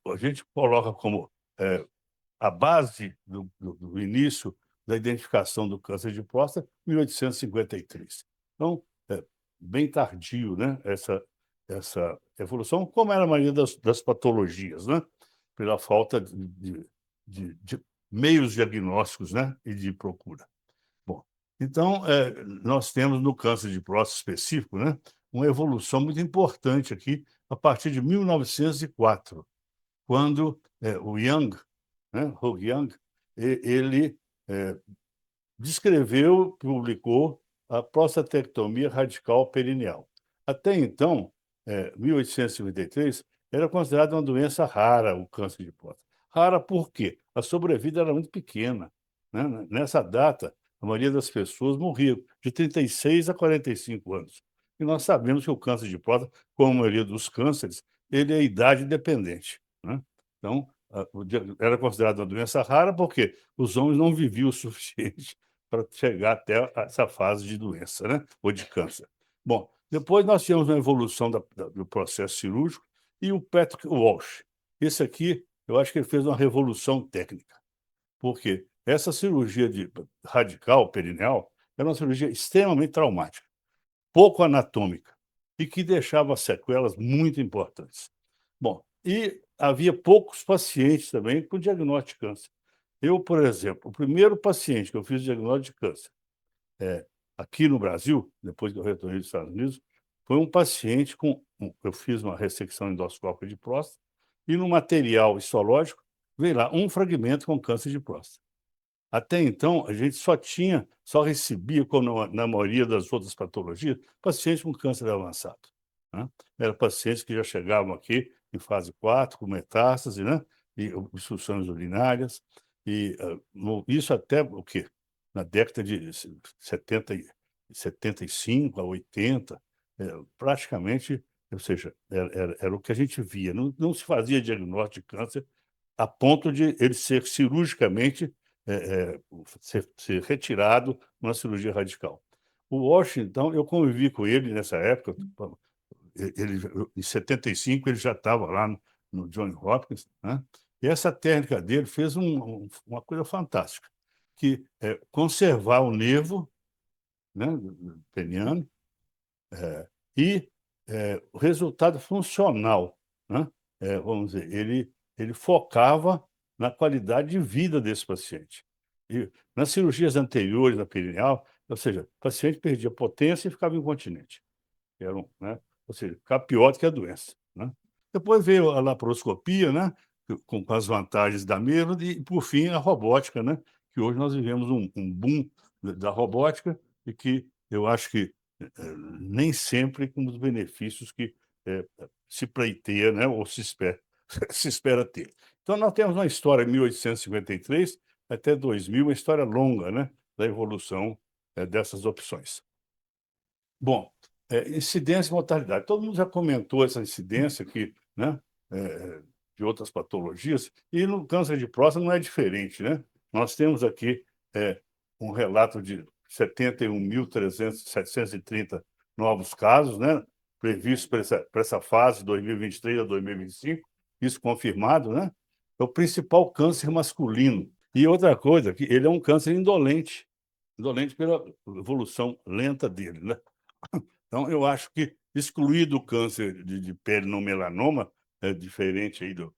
a gente coloca como a base do início da identificação do câncer de próstata, 1853. Então, bem tardio, né, essa evolução, como era a maioria das patologias, né, pela falta de meios diagnósticos, né, e de procura. Bom, então, nós temos no câncer de próstata específico, né, uma evolução muito importante aqui, a partir de 1904, quando o Young, né, Hugh Young, ele descreveu, publicou a prostatectomia radical perineal. Até então, 1853, era considerada uma doença rara o câncer de próstata. Rara por quê? A sobrevida era muito pequena, né? Nessa data, a maioria das pessoas morria de 36 a 45 anos. E nós sabemos que o câncer de próstata, como a maioria dos cânceres, ele é idade dependente, né? Então, era considerada uma doença rara porque os homens não viviam o suficiente para chegar até essa fase de doença, né, ou de câncer. Bom, depois nós tivemos uma evolução do processo cirúrgico e o Patrick Walsh. Esse aqui, eu acho que ele fez uma revolução técnica, porque essa cirurgia radical perineal era uma cirurgia extremamente traumática, pouco anatômica e que deixava sequelas muito importantes. Bom, e havia poucos pacientes também com diagnóstico de câncer. Eu, por exemplo, o primeiro paciente que eu fiz diagnóstico de câncer aqui no Brasil, depois que eu retornei dos Estados Unidos, foi um paciente eu fiz uma ressecção endoscópica de próstata e no material histológico veio lá um fragmento com câncer de próstata. Até então, a gente só recebia, como na maioria das outras patologias, pacientes com câncer avançado, né? Eram pacientes que já chegavam aqui em fase 4, com metástase, né? E obstruções urinárias, e isso até o quê? Na década de 75 a 80, praticamente, ou seja, era o que a gente via. Não se fazia diagnóstico de câncer a ponto de ele ser cirurgicamente ser retirado numa cirurgia radical. O Washington, eu convivi com ele nessa época, em 75 ele já estava lá no Johns Hopkins, né? E essa técnica dele fez uma coisa fantástica, que é conservar o nervo, né, peniano, e o resultado funcional, né? Vamos dizer, ele focava na qualidade de vida desse paciente. E nas cirurgias anteriores da perineal, ou seja, o paciente perdia potência e ficava incontinente. Né? Ou seja, ficava pior do que a doença, né? Depois veio a laparoscopia, né, com as vantagens da mesma, e, por fim, a robótica, né, que hoje nós vivemos um boom da robótica e que eu acho que nem sempre com os benefícios que se pleiteia, né, ou se espera ter. Então, nós temos uma história de 1853 até 2000, uma história longa, né, da evolução dessas opções. Bom, incidência e mortalidade. Todo mundo já comentou essa incidência aqui, né, de outras patologias, e no câncer de próstata não é diferente, né? Nós temos aqui um relato de 71.730 novos casos, né, previstos para essa fase, 2023 a 2025, isso confirmado, né? É o principal câncer masculino. E outra coisa, que ele é um câncer indolente pela evolução lenta dele, né? Então, eu acho que excluído o câncer de pele no melanoma, diferente aí do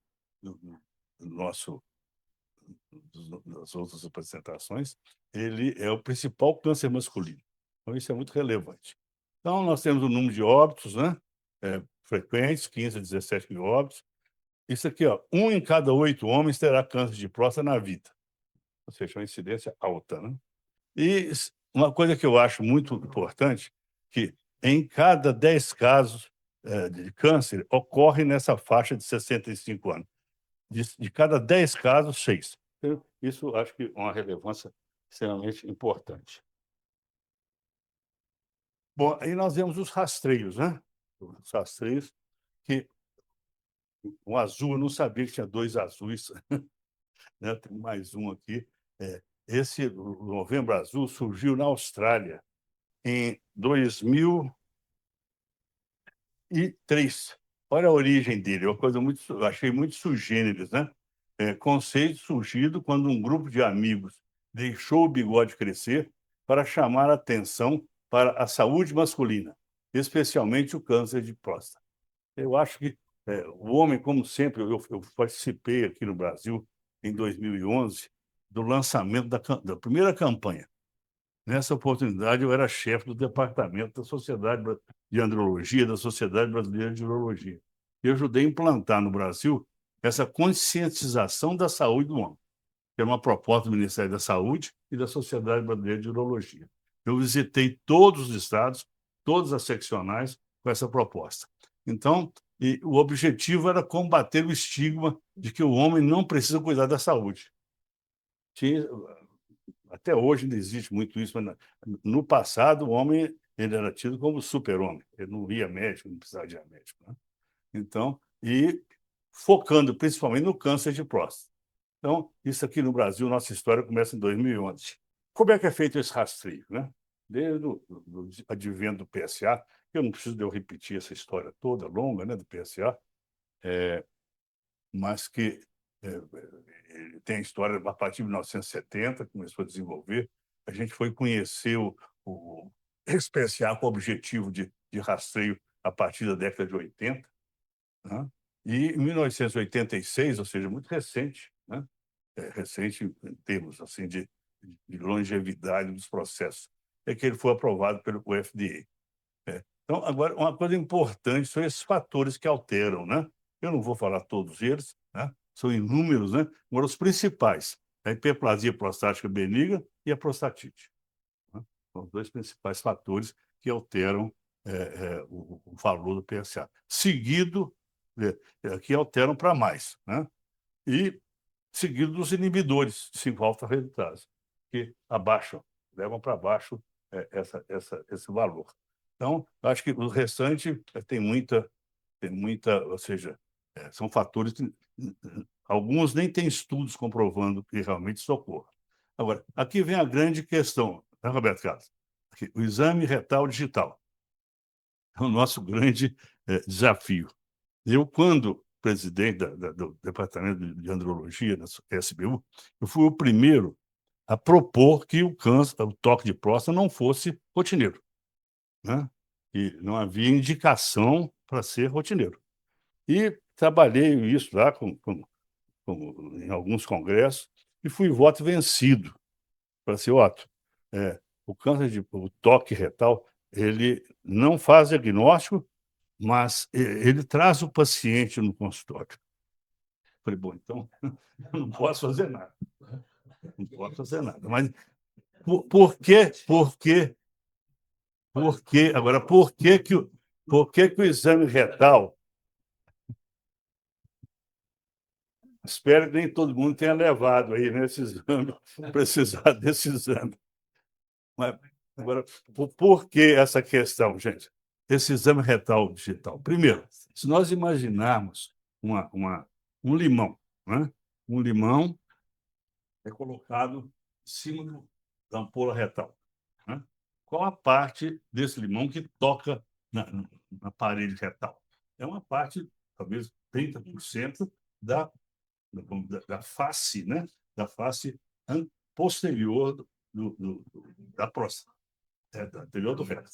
das outras apresentações, ele é o principal câncer masculino. Então, isso é muito relevante. Então, nós temos o número de óbitos, né, frequentes, 15 a 17 mil óbitos. Isso aqui, ó, 1 em cada 8 homens terá câncer de próstata na vida. Ou seja, uma incidência alta, né? E uma coisa que eu acho muito importante, que em cada 10 casos de câncer, ocorre nessa faixa de 65 anos. de cada 10 casos, 6. Então, isso acho que é uma relevância extremamente importante. Bom, aí nós vemos os rastreios, né? Os rastreios que o azul, eu não sabia que tinha 2 azuis, né? Tem mais um aqui. Esse, o Novembro Azul, surgiu na Austrália em 2003. Olha a origem dele, é uma coisa muito, eu achei muito sui generis, né? Conceito surgido quando um grupo de amigos deixou o bigode crescer para chamar a atenção para a saúde masculina, especialmente o câncer de próstata. Eu acho que o homem, como sempre, eu participei aqui no Brasil, em 2011, do lançamento da primeira campanha. Nessa oportunidade, eu era chefe do departamento da Sociedade de Andrologia, da Sociedade Brasileira de Urologia. Eu ajudei a implantar no Brasil essa conscientização da saúde do homem, que é uma proposta do Ministério da Saúde e da Sociedade Brasileira de Urologia. Eu visitei todos os estados, todas as seccionais com essa proposta. Então, o objetivo era combater o estigma de que o homem não precisa cuidar da saúde. Até hoje ainda existe muito isso, mas no passado o homem ele era tido como super-homem. Ele não ia médico, não precisava de ir a médico, né? Então, e focando principalmente no câncer de próstata. Então, isso aqui no Brasil, nossa história começa em 2011. Como é que é feito esse rastreio, né? Desde o advento do PSA, eu não preciso de eu repetir essa história toda, longa, né, do PSA, mas que tem a história a partir de 1970, começou a desenvolver. A gente foi conhecer o PSA com o objetivo de rastreio a partir da década de 80, né? E em 1986, ou seja, muito recente, né? Recente em termos assim, de longevidade dos processos, é que ele foi aprovado pelo FDA. Então, agora, uma coisa importante são esses fatores que alteram, né? Eu não vou falar todos eles, né? São inúmeros, né? Agora, os principais, a hiperplasia prostática benigna e a prostatite, né? São os 2 principais fatores que alteram o valor do PSA. Seguido, que alteram para mais, né? E seguido dos inibidores de 5-alfa-reductase, que abaixam, levam para baixo esse valor. Então, acho que o restante tem muita, ou seja, são fatores que alguns nem têm estudos comprovando que realmente isso ocorra. Agora, aqui vem a grande questão, né, Roberto Carlos? Aqui, o exame retal digital é o nosso grande desafio. Eu, quando presidente do Departamento de Andrologia da SBU, eu fui o primeiro a propor que o toque de próstata não fosse rotineiro, né? E não havia indicação para ser rotineiro. E trabalhei isso lá em alguns congressos e fui voto vencido. Falei assim, Otto, o toque retal, ele não faz diagnóstico, mas ele traz o paciente no consultório. Falei, bom, então eu não posso fazer nada. Não posso fazer nada. Mas por que agora, por que o exame retal... Espero que nem todo mundo tenha levado aí nesse exame, precisar desse exame. Mas, agora, por que essa questão, gente? Esse exame retal digital. Primeiro, se nós imaginarmos um limão, né? Um limão é colocado em cima da ampola retal, né? Qual a parte desse limão que toca na parede retal? É uma parte, talvez 30% da face, né? Da face posterior da próstata, da anterior do reto.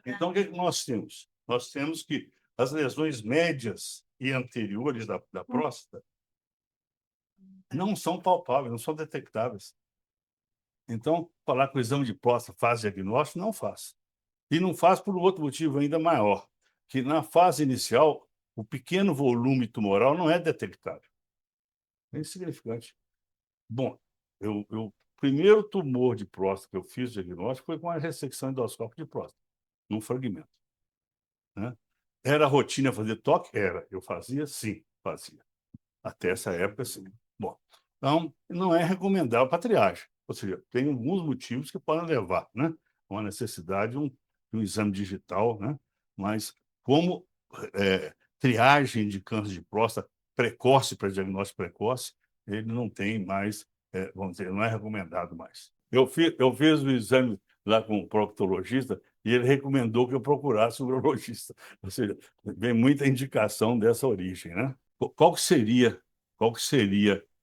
Então, o que nós temos? Nós temos que as lesões médias e anteriores da próstata não são palpáveis, não são detectáveis. Então, falar que o exame de próstata faz diagnóstico, não faz. E não faz por outro motivo ainda maior, que na fase inicial, o pequeno volume tumoral não é detectável. É insignificante. Bom, o primeiro tumor de próstata que eu fiz diagnóstico foi com a ressecção endoscópica de próstata, num fragmento, né? Era rotina fazer toque? Era. Eu fazia? Sim, fazia. Até essa época, sim. Bom, então, não é recomendável para triagem, ou seja, tem alguns motivos que podem levar, né, a uma necessidade de um exame digital, né, mas como triagem de câncer de próstata precoce, para diagnóstico precoce, ele não tem mais, vamos dizer, não é recomendado mais. Eu fiz o exame lá com o proctologista e ele recomendou que eu procurasse um urologista, ou seja, vem muita indicação dessa origem, né? Qual que seria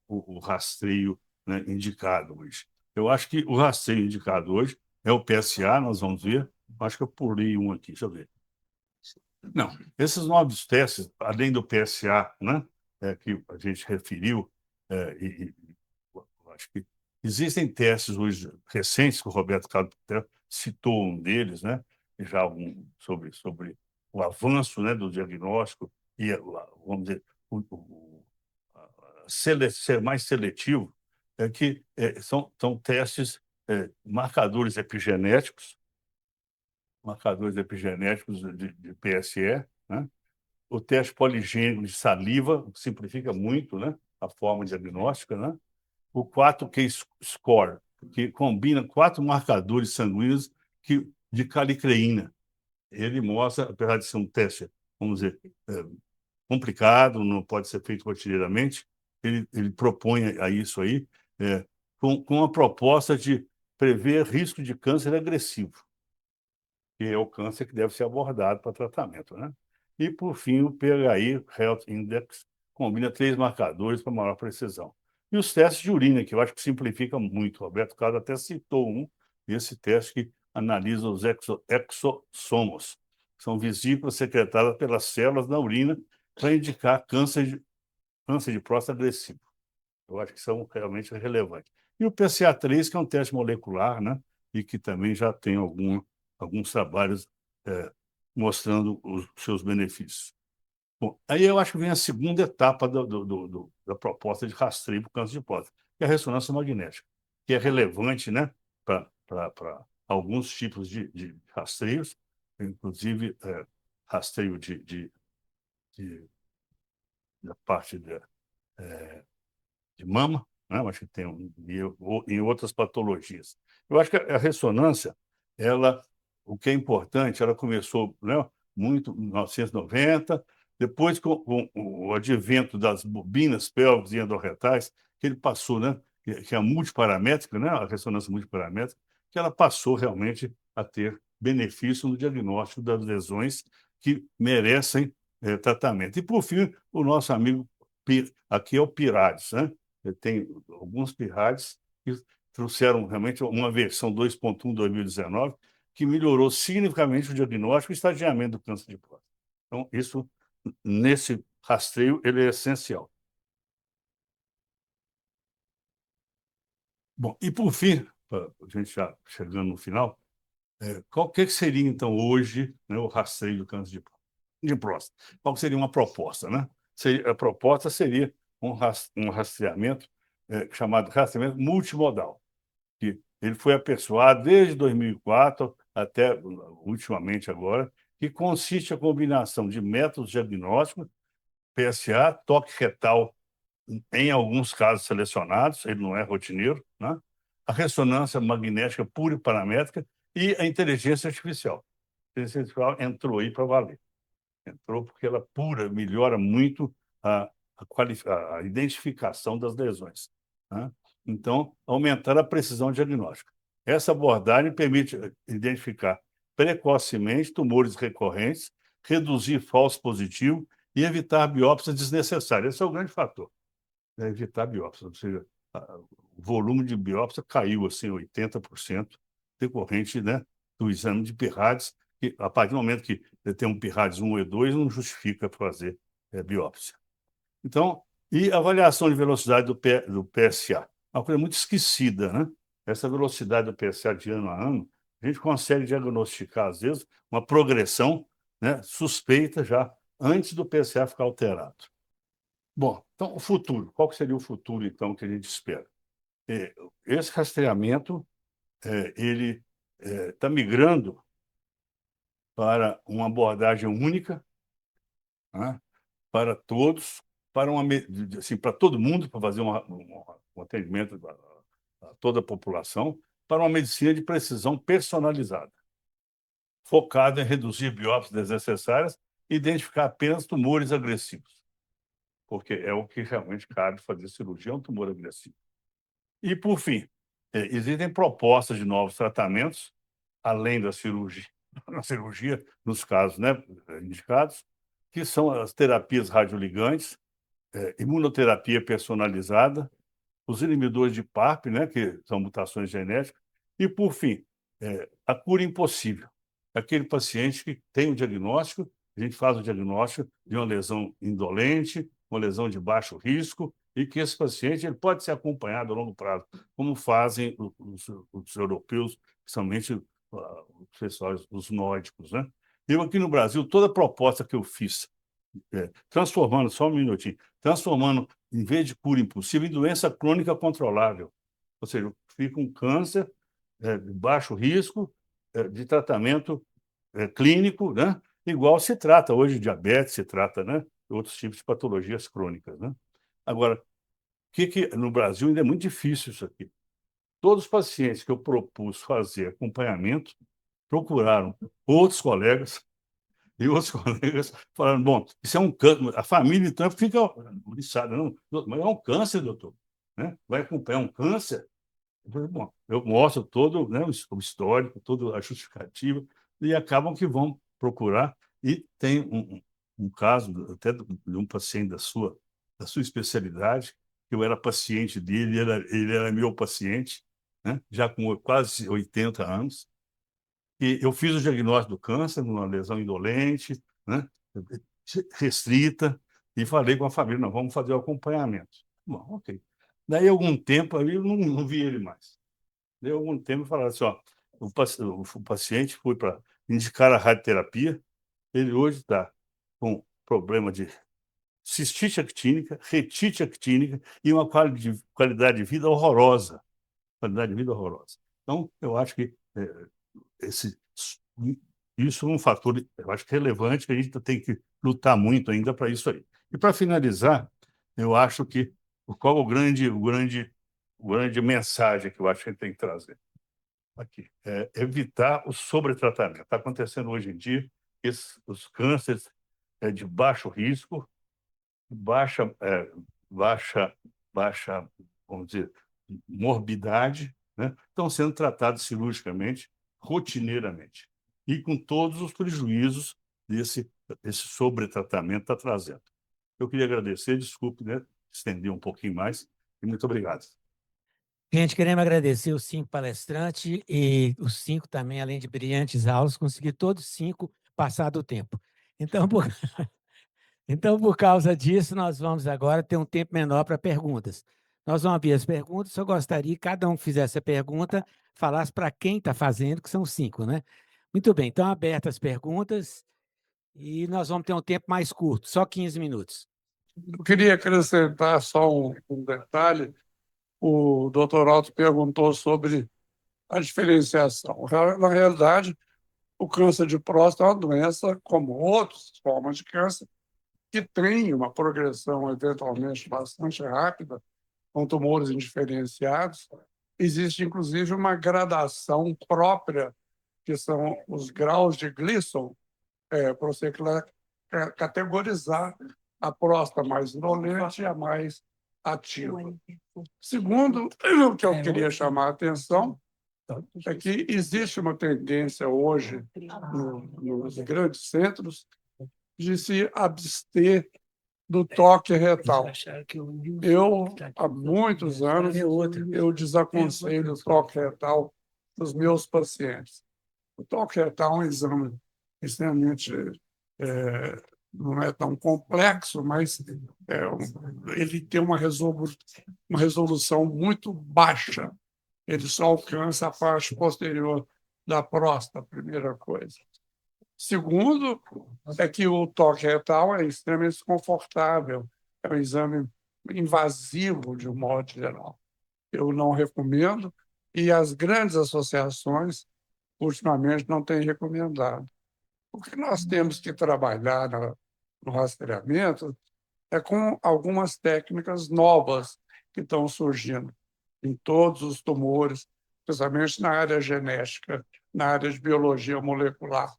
o rastreio, né, indicado hoje? Eu acho que o rastreio indicado hoje é o PSA, nós vamos ver. Acho que eu pulei um aqui, deixa eu ver. Não, esses novos testes, além do PSA, né, que a gente referiu, acho que existem testes hoje recentes, que o Roberto Carlos citou um deles, né, já sobre o avanço, né, do diagnóstico e, vamos dizer, ser mais seletivo, que são testes, marcadores epigenéticos de PSE, né? O teste poligênico de saliva simplifica muito, né, a forma diagnóstica, né? O 4Q-score, que combina 4 marcadores sanguíneos de calicreína. Ele mostra, apesar de ser um teste, vamos dizer, complicado, não pode ser feito rotineiramente, ele propõe a isso aí, com a proposta de prever risco de câncer agressivo, que é o câncer que deve ser abordado para tratamento, né? E, por fim, o PHI Health Index combina 3 marcadores para maior precisão. E os testes de urina, que eu acho que simplifica muito. O Roberto Carlos até citou esse teste que analisa os exossomos, que são vesículas secretadas pelas células na urina para indicar câncer de próstata agressivo. Eu acho que são realmente relevantes. E o PSA3, que é um teste molecular, né, e que também já tem alguns trabalhos mostrando os seus benefícios. Bom, aí eu acho que vem a segunda etapa da proposta de rastreio para o câncer de próstata, que é a ressonância magnética, que é relevante, né, para alguns tipos de rastreios, inclusive rastreio da parte de mama, né? Eu acho que tem em outras patologias. Eu acho que a ressonância, o que é importante, ela começou, né, muito em 1990, depois com o advento das bobinas pélvicas e endorretais, que ele passou, né, que é a multiparamétrica, né, a ressonância multiparamétrica, que ela passou realmente a ter benefício no diagnóstico das lesões que merecem tratamento. E, por fim, o nosso amigo aqui é o PIRADS, né? Tem alguns PIRADS que trouxeram realmente uma versão 2.1 2019, que melhorou significativamente o diagnóstico e estadiamento do câncer de próstata. Então, isso, nesse rastreio, ele é essencial. Bom, e por fim, a gente já chegando no final, qual que seria, então, hoje, né, o rastreio do câncer de próstata? Qual seria uma proposta, né? A proposta seria um rastreamento chamado rastreamento multimodal, que ele foi aperfeiçoado desde 2004 até ultimamente agora, que consiste a combinação de métodos diagnósticos, PSA, toque retal em alguns casos selecionados, ele não é rotineiro, né? A ressonância magnética pura e paramétrica e a inteligência artificial. A inteligência artificial entrou aí para valer. Entrou porque ela melhora muito a identificação das lesões, né? Então, aumentar a precisão diagnóstica. Essa abordagem permite identificar precocemente tumores recorrentes, reduzir falso positivo e evitar biópsias desnecessárias. Esse é o grande fator, né? Evitar biópsias, ou seja, o volume de biópsia caiu assim 80%, decorrente, né, do exame de PIRADS, que a partir do momento que tem um PIRADS 1 e 2, não justifica fazer biópsia. Então, e a avaliação de velocidade do PSA? É uma coisa muito esquecida, né? Essa velocidade do PSA de ano a ano, a gente consegue diagnosticar, às vezes, uma progressão, né, suspeita já antes do PSA ficar alterado. Bom, então, o futuro. Qual que seria o futuro, então, que a gente espera? Esse rastreamento, ele está migrando para uma abordagem única, né, para todos, para assim, para todo mundo, para fazer um atendimento a toda a população, para uma medicina de precisão personalizada, focada em reduzir biópsias desnecessárias e identificar apenas tumores agressivos, porque é o que realmente cabe fazer cirurgia, é um tumor agressivo. E, por fim, existem propostas de novos tratamentos, além da cirurgia, nos casos, né, indicados, que são as terapias radioligantes, imunoterapia personalizada, os inibidores de PARP, né, que são mutações genéticas, e, por fim, a cura impossível. Aquele paciente que tem o diagnóstico, a gente faz o diagnóstico de uma lesão indolente, uma lesão de baixo risco, e que esse paciente ele pode ser acompanhado a longo prazo, como fazem os europeus, principalmente os pessoais, os nórdicos, né? Eu, aqui no Brasil, toda proposta que eu fiz, transformando, só um minutinho, transformando, em vez de cura impossível, em doença crônica controlável. Ou seja, fica um câncer de baixo risco, de tratamento clínico, né? Igual se trata hoje de diabetes, se trata, né, de outros tipos de patologias crônicas, né? Agora, no Brasil ainda é muito difícil isso aqui. Todos os pacientes que eu propus fazer acompanhamento procuraram outros colegas, e outros colegas falaram, bom, isso é um câncer. A família, então, fica oriçada. Não, mas é um câncer, doutor. Né? Vai acompanhar um câncer? Eu falei, bom, eu mostro todo, né, o histórico, toda a justificativa, e acabam que vão procurar. E tem um caso até de um paciente da sua especialidade, que eu era paciente dele, ele era meu paciente, né, já com quase 80 anos, e eu fiz o diagnóstico do câncer, numa lesão indolente, né, restrita, e falei com a família, nós vamos fazer o acompanhamento. Bom, ok. Daí, algum tempo, aí eu não vi ele mais. Daí, algum tempo, falaram assim, ó, o paciente foi para indicar a radioterapia, ele hoje está com problema de cistite actínica, retite actínica e uma qualidade de vida horrorosa. Qualidade de vida horrorosa. Então, eu acho que isso é um fator, eu acho que relevante, que a gente tem que lutar muito ainda para isso aí. E, para finalizar, eu acho que qual a grande mensagem que eu acho que a gente tem que trazer aqui? É evitar o sobretratamento. Está acontecendo hoje em dia os cânceres de baixo risco, baixa, vamos dizer, morbidade, né? Estão sendo tratados cirurgicamente, rotineiramente, e com todos os prejuízos desse sobretratamento está trazendo. Eu queria agradecer, desculpe, né, estender um pouquinho mais, e muito obrigado. Gente, queremos agradecer os 5 palestrantes e os 5 também, além de brilhantes aulas, conseguir todos 5 passar do tempo. Então, por causa disso, nós vamos agora ter um tempo menor para perguntas. Nós vamos abrir as perguntas, eu gostaria que cada um que fizesse a pergunta falasse para quem está fazendo, que são 5, né? Muito bem, então abertas as perguntas e nós vamos ter um tempo mais curto, só 15 minutos. Eu queria acrescentar só um detalhe. O doutor Alto perguntou sobre a diferenciação. Na realidade, o câncer de próstata é uma doença, como outras formas de câncer, que tem uma progressão eventualmente bastante rápida, com tumores indiferenciados. Existe, inclusive, uma gradação própria, que são os graus de Gleason, para você categorizar a próstata mais indolente e a mais ativa. Segundo, o que eu queria chamar a atenção é que existe uma tendência hoje nos grandes centros de se abster do toque retal. Eu, há muitos anos, eu desaconselho o toque retal dos meus pacientes. O toque retal é um exame extremamente não é tão complexo, mas ele tem uma resolução muito baixa. Ele só alcança a parte posterior da próstata, primeira coisa. Segundo, é que o toque retal é extremamente desconfortável, é um exame invasivo, de um modo geral. Eu não recomendo, e as grandes associações, ultimamente, não têm recomendado. O que nós temos que trabalhar no rastreamento é com algumas técnicas novas que estão surgindo em todos os tumores, especialmente na área genética, na área de biologia molecular.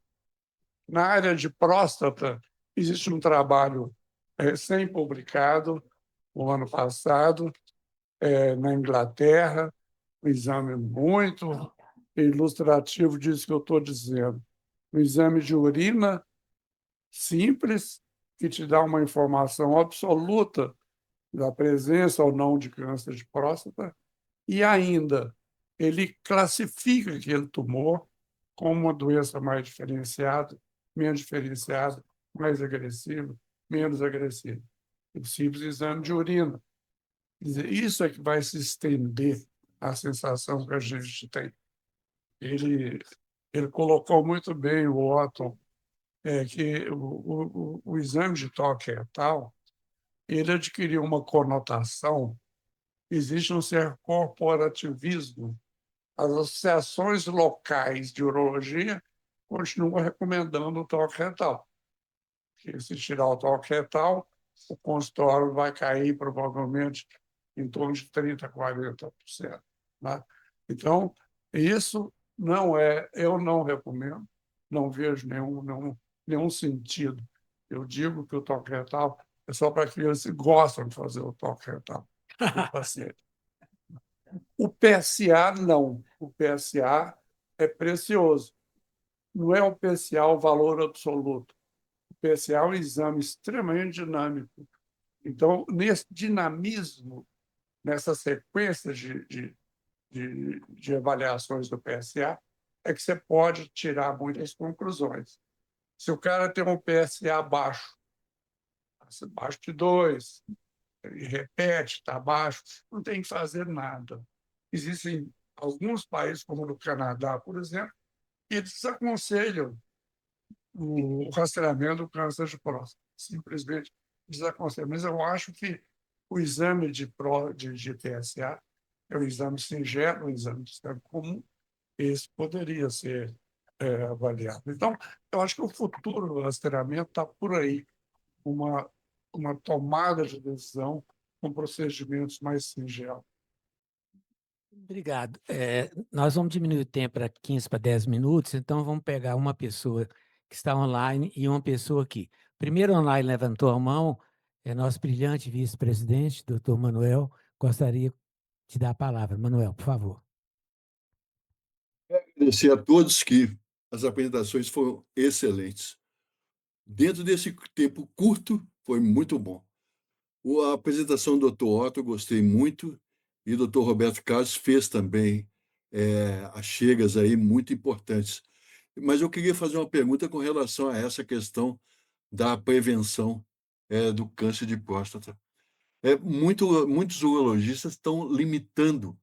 Na área de próstata, existe um trabalho recém-publicado, no ano passado, na Inglaterra, um exame muito ilustrativo disso que eu estou dizendo. Um exame de urina simples, que te dá uma informação absoluta da presença ou não de câncer de próstata, e ainda ele classifica aquele tumor como uma doença mais diferenciada, menos diferenciada, mais agressiva, menos agressiva. O simples exame de urina. Quer dizer, isso é que vai se estender a sensação que a gente tem. Ele colocou muito bem, o Otton, que o exame de toque retal ele adquiriu uma conotação, existe um certo corporativismo. As associações locais de urologia continuam recomendando o toque retal. Porque se tirar o toque retal, o consultório vai cair provavelmente em torno de 30%, 40%. Né? Então, isso não é, eu não recomendo, não vejo nenhum sentido. Eu digo que o toque retal é só para aqueles que gostam de fazer o toque retal do paciente. O PSA, não. O PSA é precioso. Não é um PSA o valor absoluto. O PSA é um exame extremamente dinâmico. Então, nesse dinamismo, nessa sequência de avaliações do PSA, é que você pode tirar muitas conclusões. Se o cara tem um PSA baixo, abaixo de 2, e repete, está baixo, não tem que fazer nada. Existem alguns países, como no Canadá, por exemplo, que eles desaconselham o rastreamento do câncer de próstata. Simplesmente desaconselham. Mas eu acho que o exame de PSA é um exame singelo, um exame de sangue comum, esse poderia ser avaliado. Então, eu acho que o futuro do rastreamento está por aí, uma tomada de decisão com procedimentos mais singelos. Obrigado. Nós vamos diminuir o tempo para 15 para 10 minutos, então vamos pegar uma pessoa que está online e uma pessoa aqui. Primeiro online levantou a mão, é nosso brilhante vice-presidente, doutor Manuel. Gostaria de dar a palavra. Manuel, por favor. Agradecer a todos que as apresentações foram excelentes. Dentro desse tempo curto, foi muito bom. A apresentação do Dr. Otto eu gostei muito e o Dr. Roberto Carlos fez também achegas aí muito importantes. Mas eu queria fazer uma pergunta com relação a essa questão da prevenção do câncer de próstata. Muitos urologistas estão limitando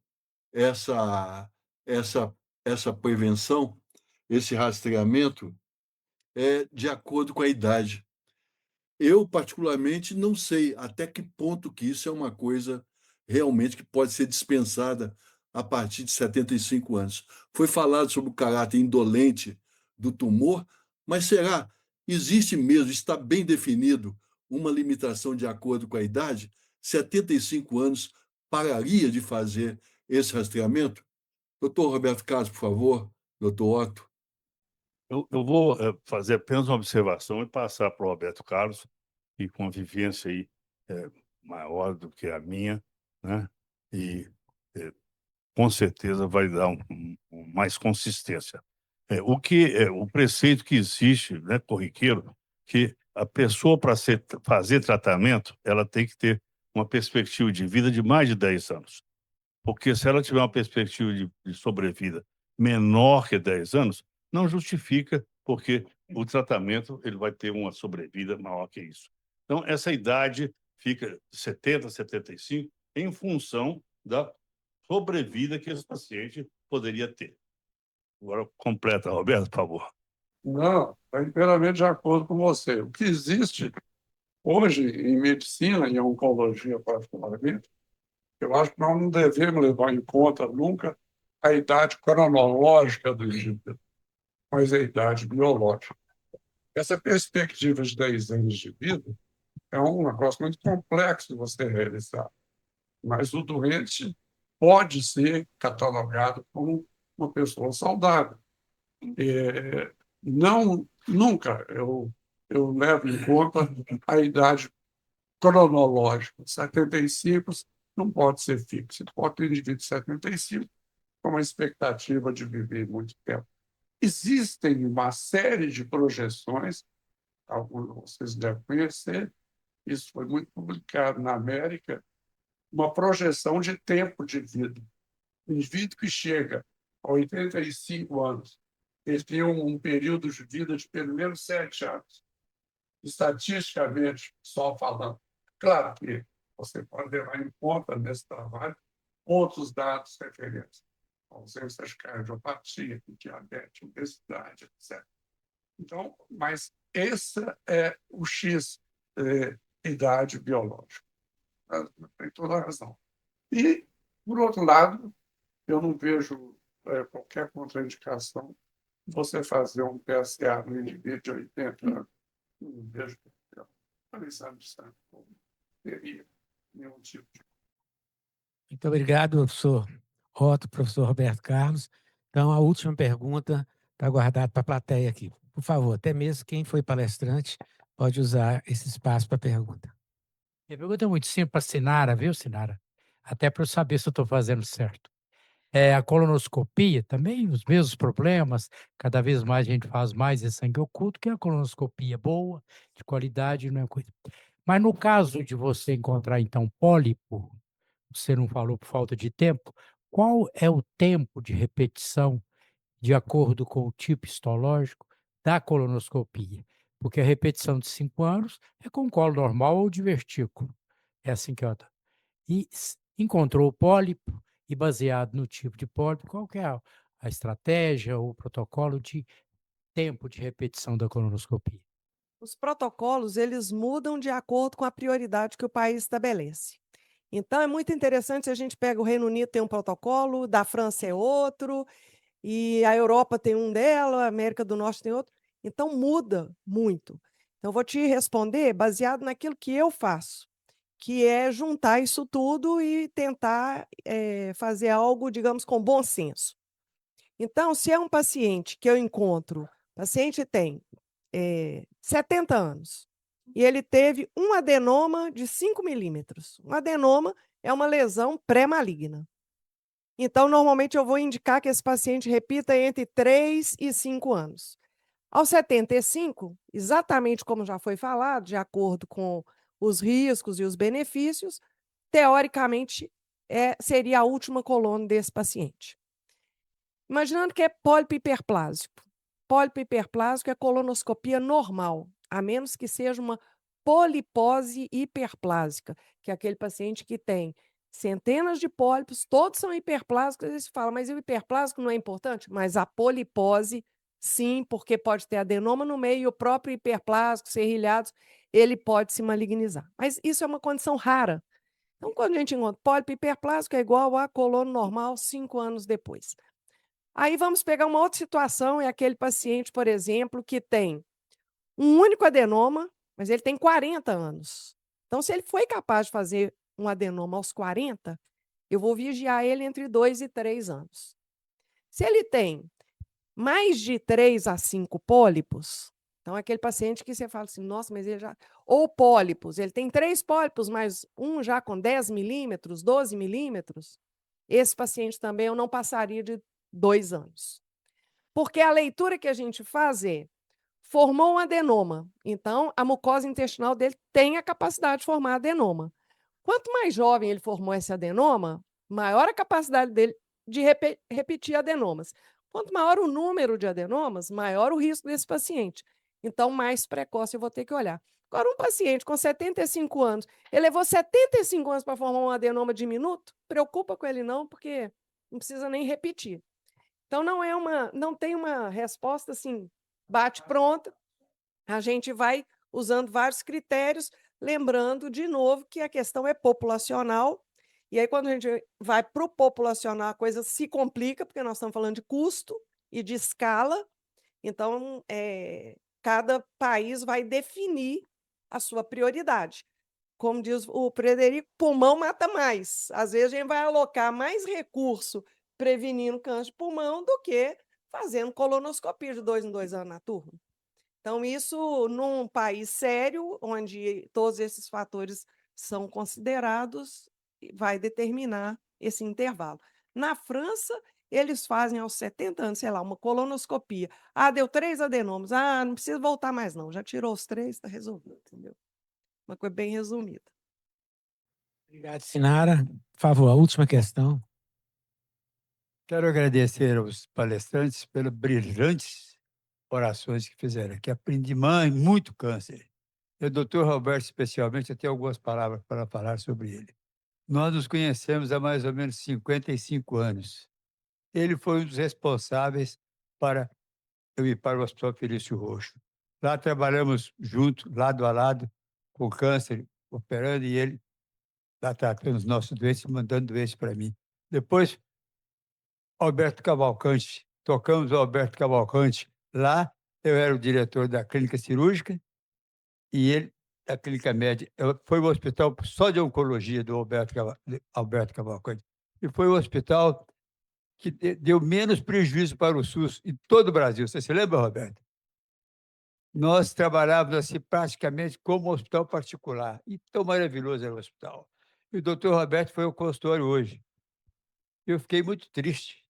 essa, essa prevenção, esse rastreamento, de acordo com a idade. Eu, particularmente, não sei até que ponto que isso é uma coisa realmente que pode ser dispensada a partir de 75 anos. Foi falado sobre o caráter indolente do tumor, mas será? Existe mesmo, está bem definido uma limitação de acordo com a idade? 75 anos pararia de fazer esse rastreamento? Doutor Roberto Carlos, por favor. Doutor Otto. Eu vou fazer apenas uma observação e passar para o Roberto Carlos, que com a vivência aí, maior do que a minha, né? E com certeza vai dar mais consistência. O preceito que existe, né, corriqueiro, que a pessoa, para fazer tratamento, ela tem que ter uma perspectiva de vida de mais de 10 anos. Porque se ela tiver uma perspectiva de sobrevida menor que 10 anos, não justifica, porque o tratamento ele vai ter uma sobrevida maior que isso. Então, essa idade fica de 70, 75, em função da sobrevida que esse paciente poderia ter. Agora, completa, Roberto, por favor. Não, está inteiramente de acordo com você. O que existe hoje em medicina e em oncologia, particularmente, eu acho que nós não devemos levar em conta nunca a idade cronológica do indivíduo, mas a idade biológica. Essa perspectiva de 10 anos de vida é um negócio muito complexo de você realizar, mas o doente pode ser catalogado como uma pessoa saudável. Não, nunca eu levo em conta a idade cronológica. 75 não pode ser fixo. Pode ter indivíduo de 75 com uma expectativa de viver muito tempo. Existem uma série de projeções, alguns vocês devem conhecer, isso foi muito publicado na América, uma projeção de tempo de vida. O indivíduo que chega a 85 anos, ele tem um período de vida de pelo menos 7 anos. Estatisticamente, só falando. Claro que você pode levar em conta nesse trabalho outros dados referentes. Ausência de cardiopatia, diabetes, obesidade, etc. Então, mas esse é o X, idade biológica. Tem toda a razão. E, por outro lado, eu não vejo qualquer contraindicação você fazer um PSA no indivíduo de 80 anos. Não vejo exame de sangue não teria nenhum tipo de. Muito obrigado, professor Otto, professor Roberto Carlos. Então, a última pergunta está guardada para a plateia aqui. Por favor, até mesmo quem foi palestrante pode usar esse espaço para pergunta. Minha pergunta é muito simples para a Sinara, viu, Sinara? Até para eu saber se eu estou fazendo certo. A colonoscopia também, os mesmos problemas, cada vez mais a gente faz mais de sangue oculto, que é a colonoscopia boa, de qualidade, não é coisa. Mas no caso de você encontrar, então, pólipo, você não falou por falta de tempo, qual é o tempo de repetição, de acordo com o tipo histológico, da colonoscopia? Porque a repetição de 5 anos é com colo normal ou de vertículo. É assim que eu tô. E encontrou o pólipo, e baseado no tipo de pólipo, qual que é a estratégia ou o protocolo de tempo de repetição da colonoscopia? Os protocolos, eles mudam de acordo com a prioridade que o país estabelece. Então, é muito interessante se a gente pega o Reino Unido tem um protocolo, da França é outro, e a Europa tem um dela, a América do Norte tem outro. Então, muda muito. Então, eu vou te responder baseado naquilo que eu faço, que é juntar isso tudo e tentar fazer algo, digamos, com bom senso. Então, se é um paciente que eu encontro, o paciente tem 70 anos, e ele teve um adenoma de 5 milímetros. Um adenoma é uma lesão pré-maligna. Então, normalmente, eu vou indicar que esse paciente repita entre 3 e 5 anos. Aos 75, exatamente como já foi falado, de acordo com os riscos e os benefícios, teoricamente, seria a última colônia desse paciente. Imaginando que é pólipo hiperplásico. Pólipo hiperplásico é colonoscopia normal, a menos que seja uma polipose hiperplásica, que é aquele paciente que tem centenas de pólipos, todos são hiperplásicos, e você fala, mas o hiperplásico não é importante? Mas a polipose, sim, porque pode ter adenoma no meio e o próprio hiperplásico, serrilhados, ele pode se malignizar. Mas isso é uma condição rara. Então, quando a gente encontra pólipo hiperplásico, é igual a colono normal 5 anos depois. Aí vamos pegar uma outra situação, é aquele paciente, por exemplo, que tem um único adenoma, mas ele tem 40 anos. Então, se ele foi capaz de fazer um adenoma aos 40, eu vou vigiar ele entre 2 e 3 anos. Se ele tem mais de 3 a 5 pólipos, então é aquele paciente que você fala assim, nossa, mas ele já... Ou pólipos, ele tem 3 pólipos, mas um já com 10 milímetros, 12 milímetros, esse paciente também eu não passaria de 2 anos. Porque a leitura que a gente faz formou um adenoma, então a mucosa intestinal dele tem a capacidade de formar adenoma. Quanto mais jovem ele formou esse adenoma, maior a capacidade dele de repetir adenomas. Quanto maior o número de adenomas, maior o risco desse paciente. Então, mais precoce eu vou ter que olhar. Agora, um paciente com 75 anos, ele levou 75 anos para formar um adenoma diminuto? Preocupa com ele não, porque não precisa nem repetir. Então, não tem uma resposta assim, bate pronta. A gente vai usando vários critérios, lembrando de novo que a questão é populacional. E aí, quando a gente vai para o populacional, a coisa se complica, porque nós estamos falando de custo e de escala. Então, cada país vai definir a sua prioridade. Como diz o Frederico, pulmão mata mais. Às vezes a gente vai alocar mais recurso prevenindo câncer de pulmão do que fazendo colonoscopia de 2 em 2 anos na turma. Então, isso num país sério, onde todos esses fatores são considerados, vai determinar esse intervalo. Na França, eles fazem aos 70 anos, sei lá, uma colonoscopia. Ah, deu 3 adenomas. Ah, não precisa voltar mais não, já tirou os 3, está resolvido, entendeu? Uma coisa bem resumida. Obrigado, Sinara. Por favor, a última questão. Quero agradecer aos palestrantes pelas brilhantes orações que fizeram, que aprendi muito câncer. E o doutor Roberto, especialmente, eu tenho algumas palavras para falar sobre ele. Nós nos conhecemos há mais ou menos 55 anos. Ele foi um dos responsáveis para eu ir para o Hospital Felício Roxo. Lá trabalhamos juntos, lado a lado, com câncer, operando, e ele lá tratando os nossos doentes, mandando doentes para mim. Depois, Alberto Cavalcante, tocamos o Alberto Cavalcante lá, eu era o diretor da clínica cirúrgica e ele da clínica médica. Foi o hospital só de oncologia do Alberto Cavalcante. E foi o hospital que deu menos prejuízo para o SUS em todo o Brasil. Você se lembra, Roberto? Nós trabalhávamos assim praticamente como um hospital particular. E tão maravilhoso era o hospital. E o doutor Roberto foi ao consultório hoje. Eu fiquei muito triste,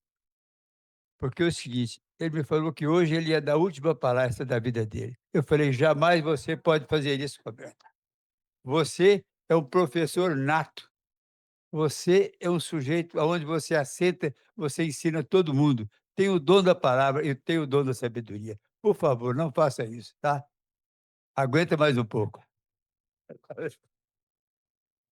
porque é o seguinte, ele me falou que hoje ele ia dar a última palestra da vida dele. Eu falei, jamais você pode fazer isso, Roberto. Você é um professor nato. Você é um sujeito onde você assenta, você ensina todo mundo. Tem o dom da palavra e tem o dom da sabedoria. Por favor, não faça isso, tá? Aguenta mais um pouco.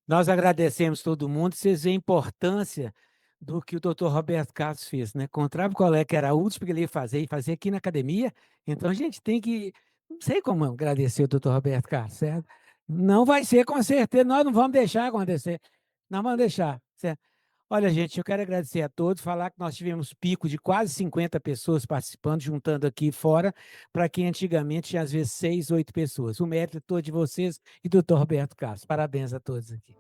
Nós agradecemos todo mundo. Vocês veem a importância do que o doutor Roberto Carlos fez, né? Encontrava o colega que era a última que ele ia fazer, e fazer aqui na academia. Então, a gente tem que... Não sei como agradecer o doutor Roberto Carlos, certo? Não vai ser, com certeza. Nós não vamos deixar acontecer. Não vamos deixar, certo? Olha, gente, eu quero agradecer a todos, falar que nós tivemos pico de quase 50 pessoas participando, juntando aqui fora, para quem antigamente tinha às vezes 6, 8 pessoas. O mérito é todo de vocês e do doutor Roberto Carlos. Parabéns a todos aqui.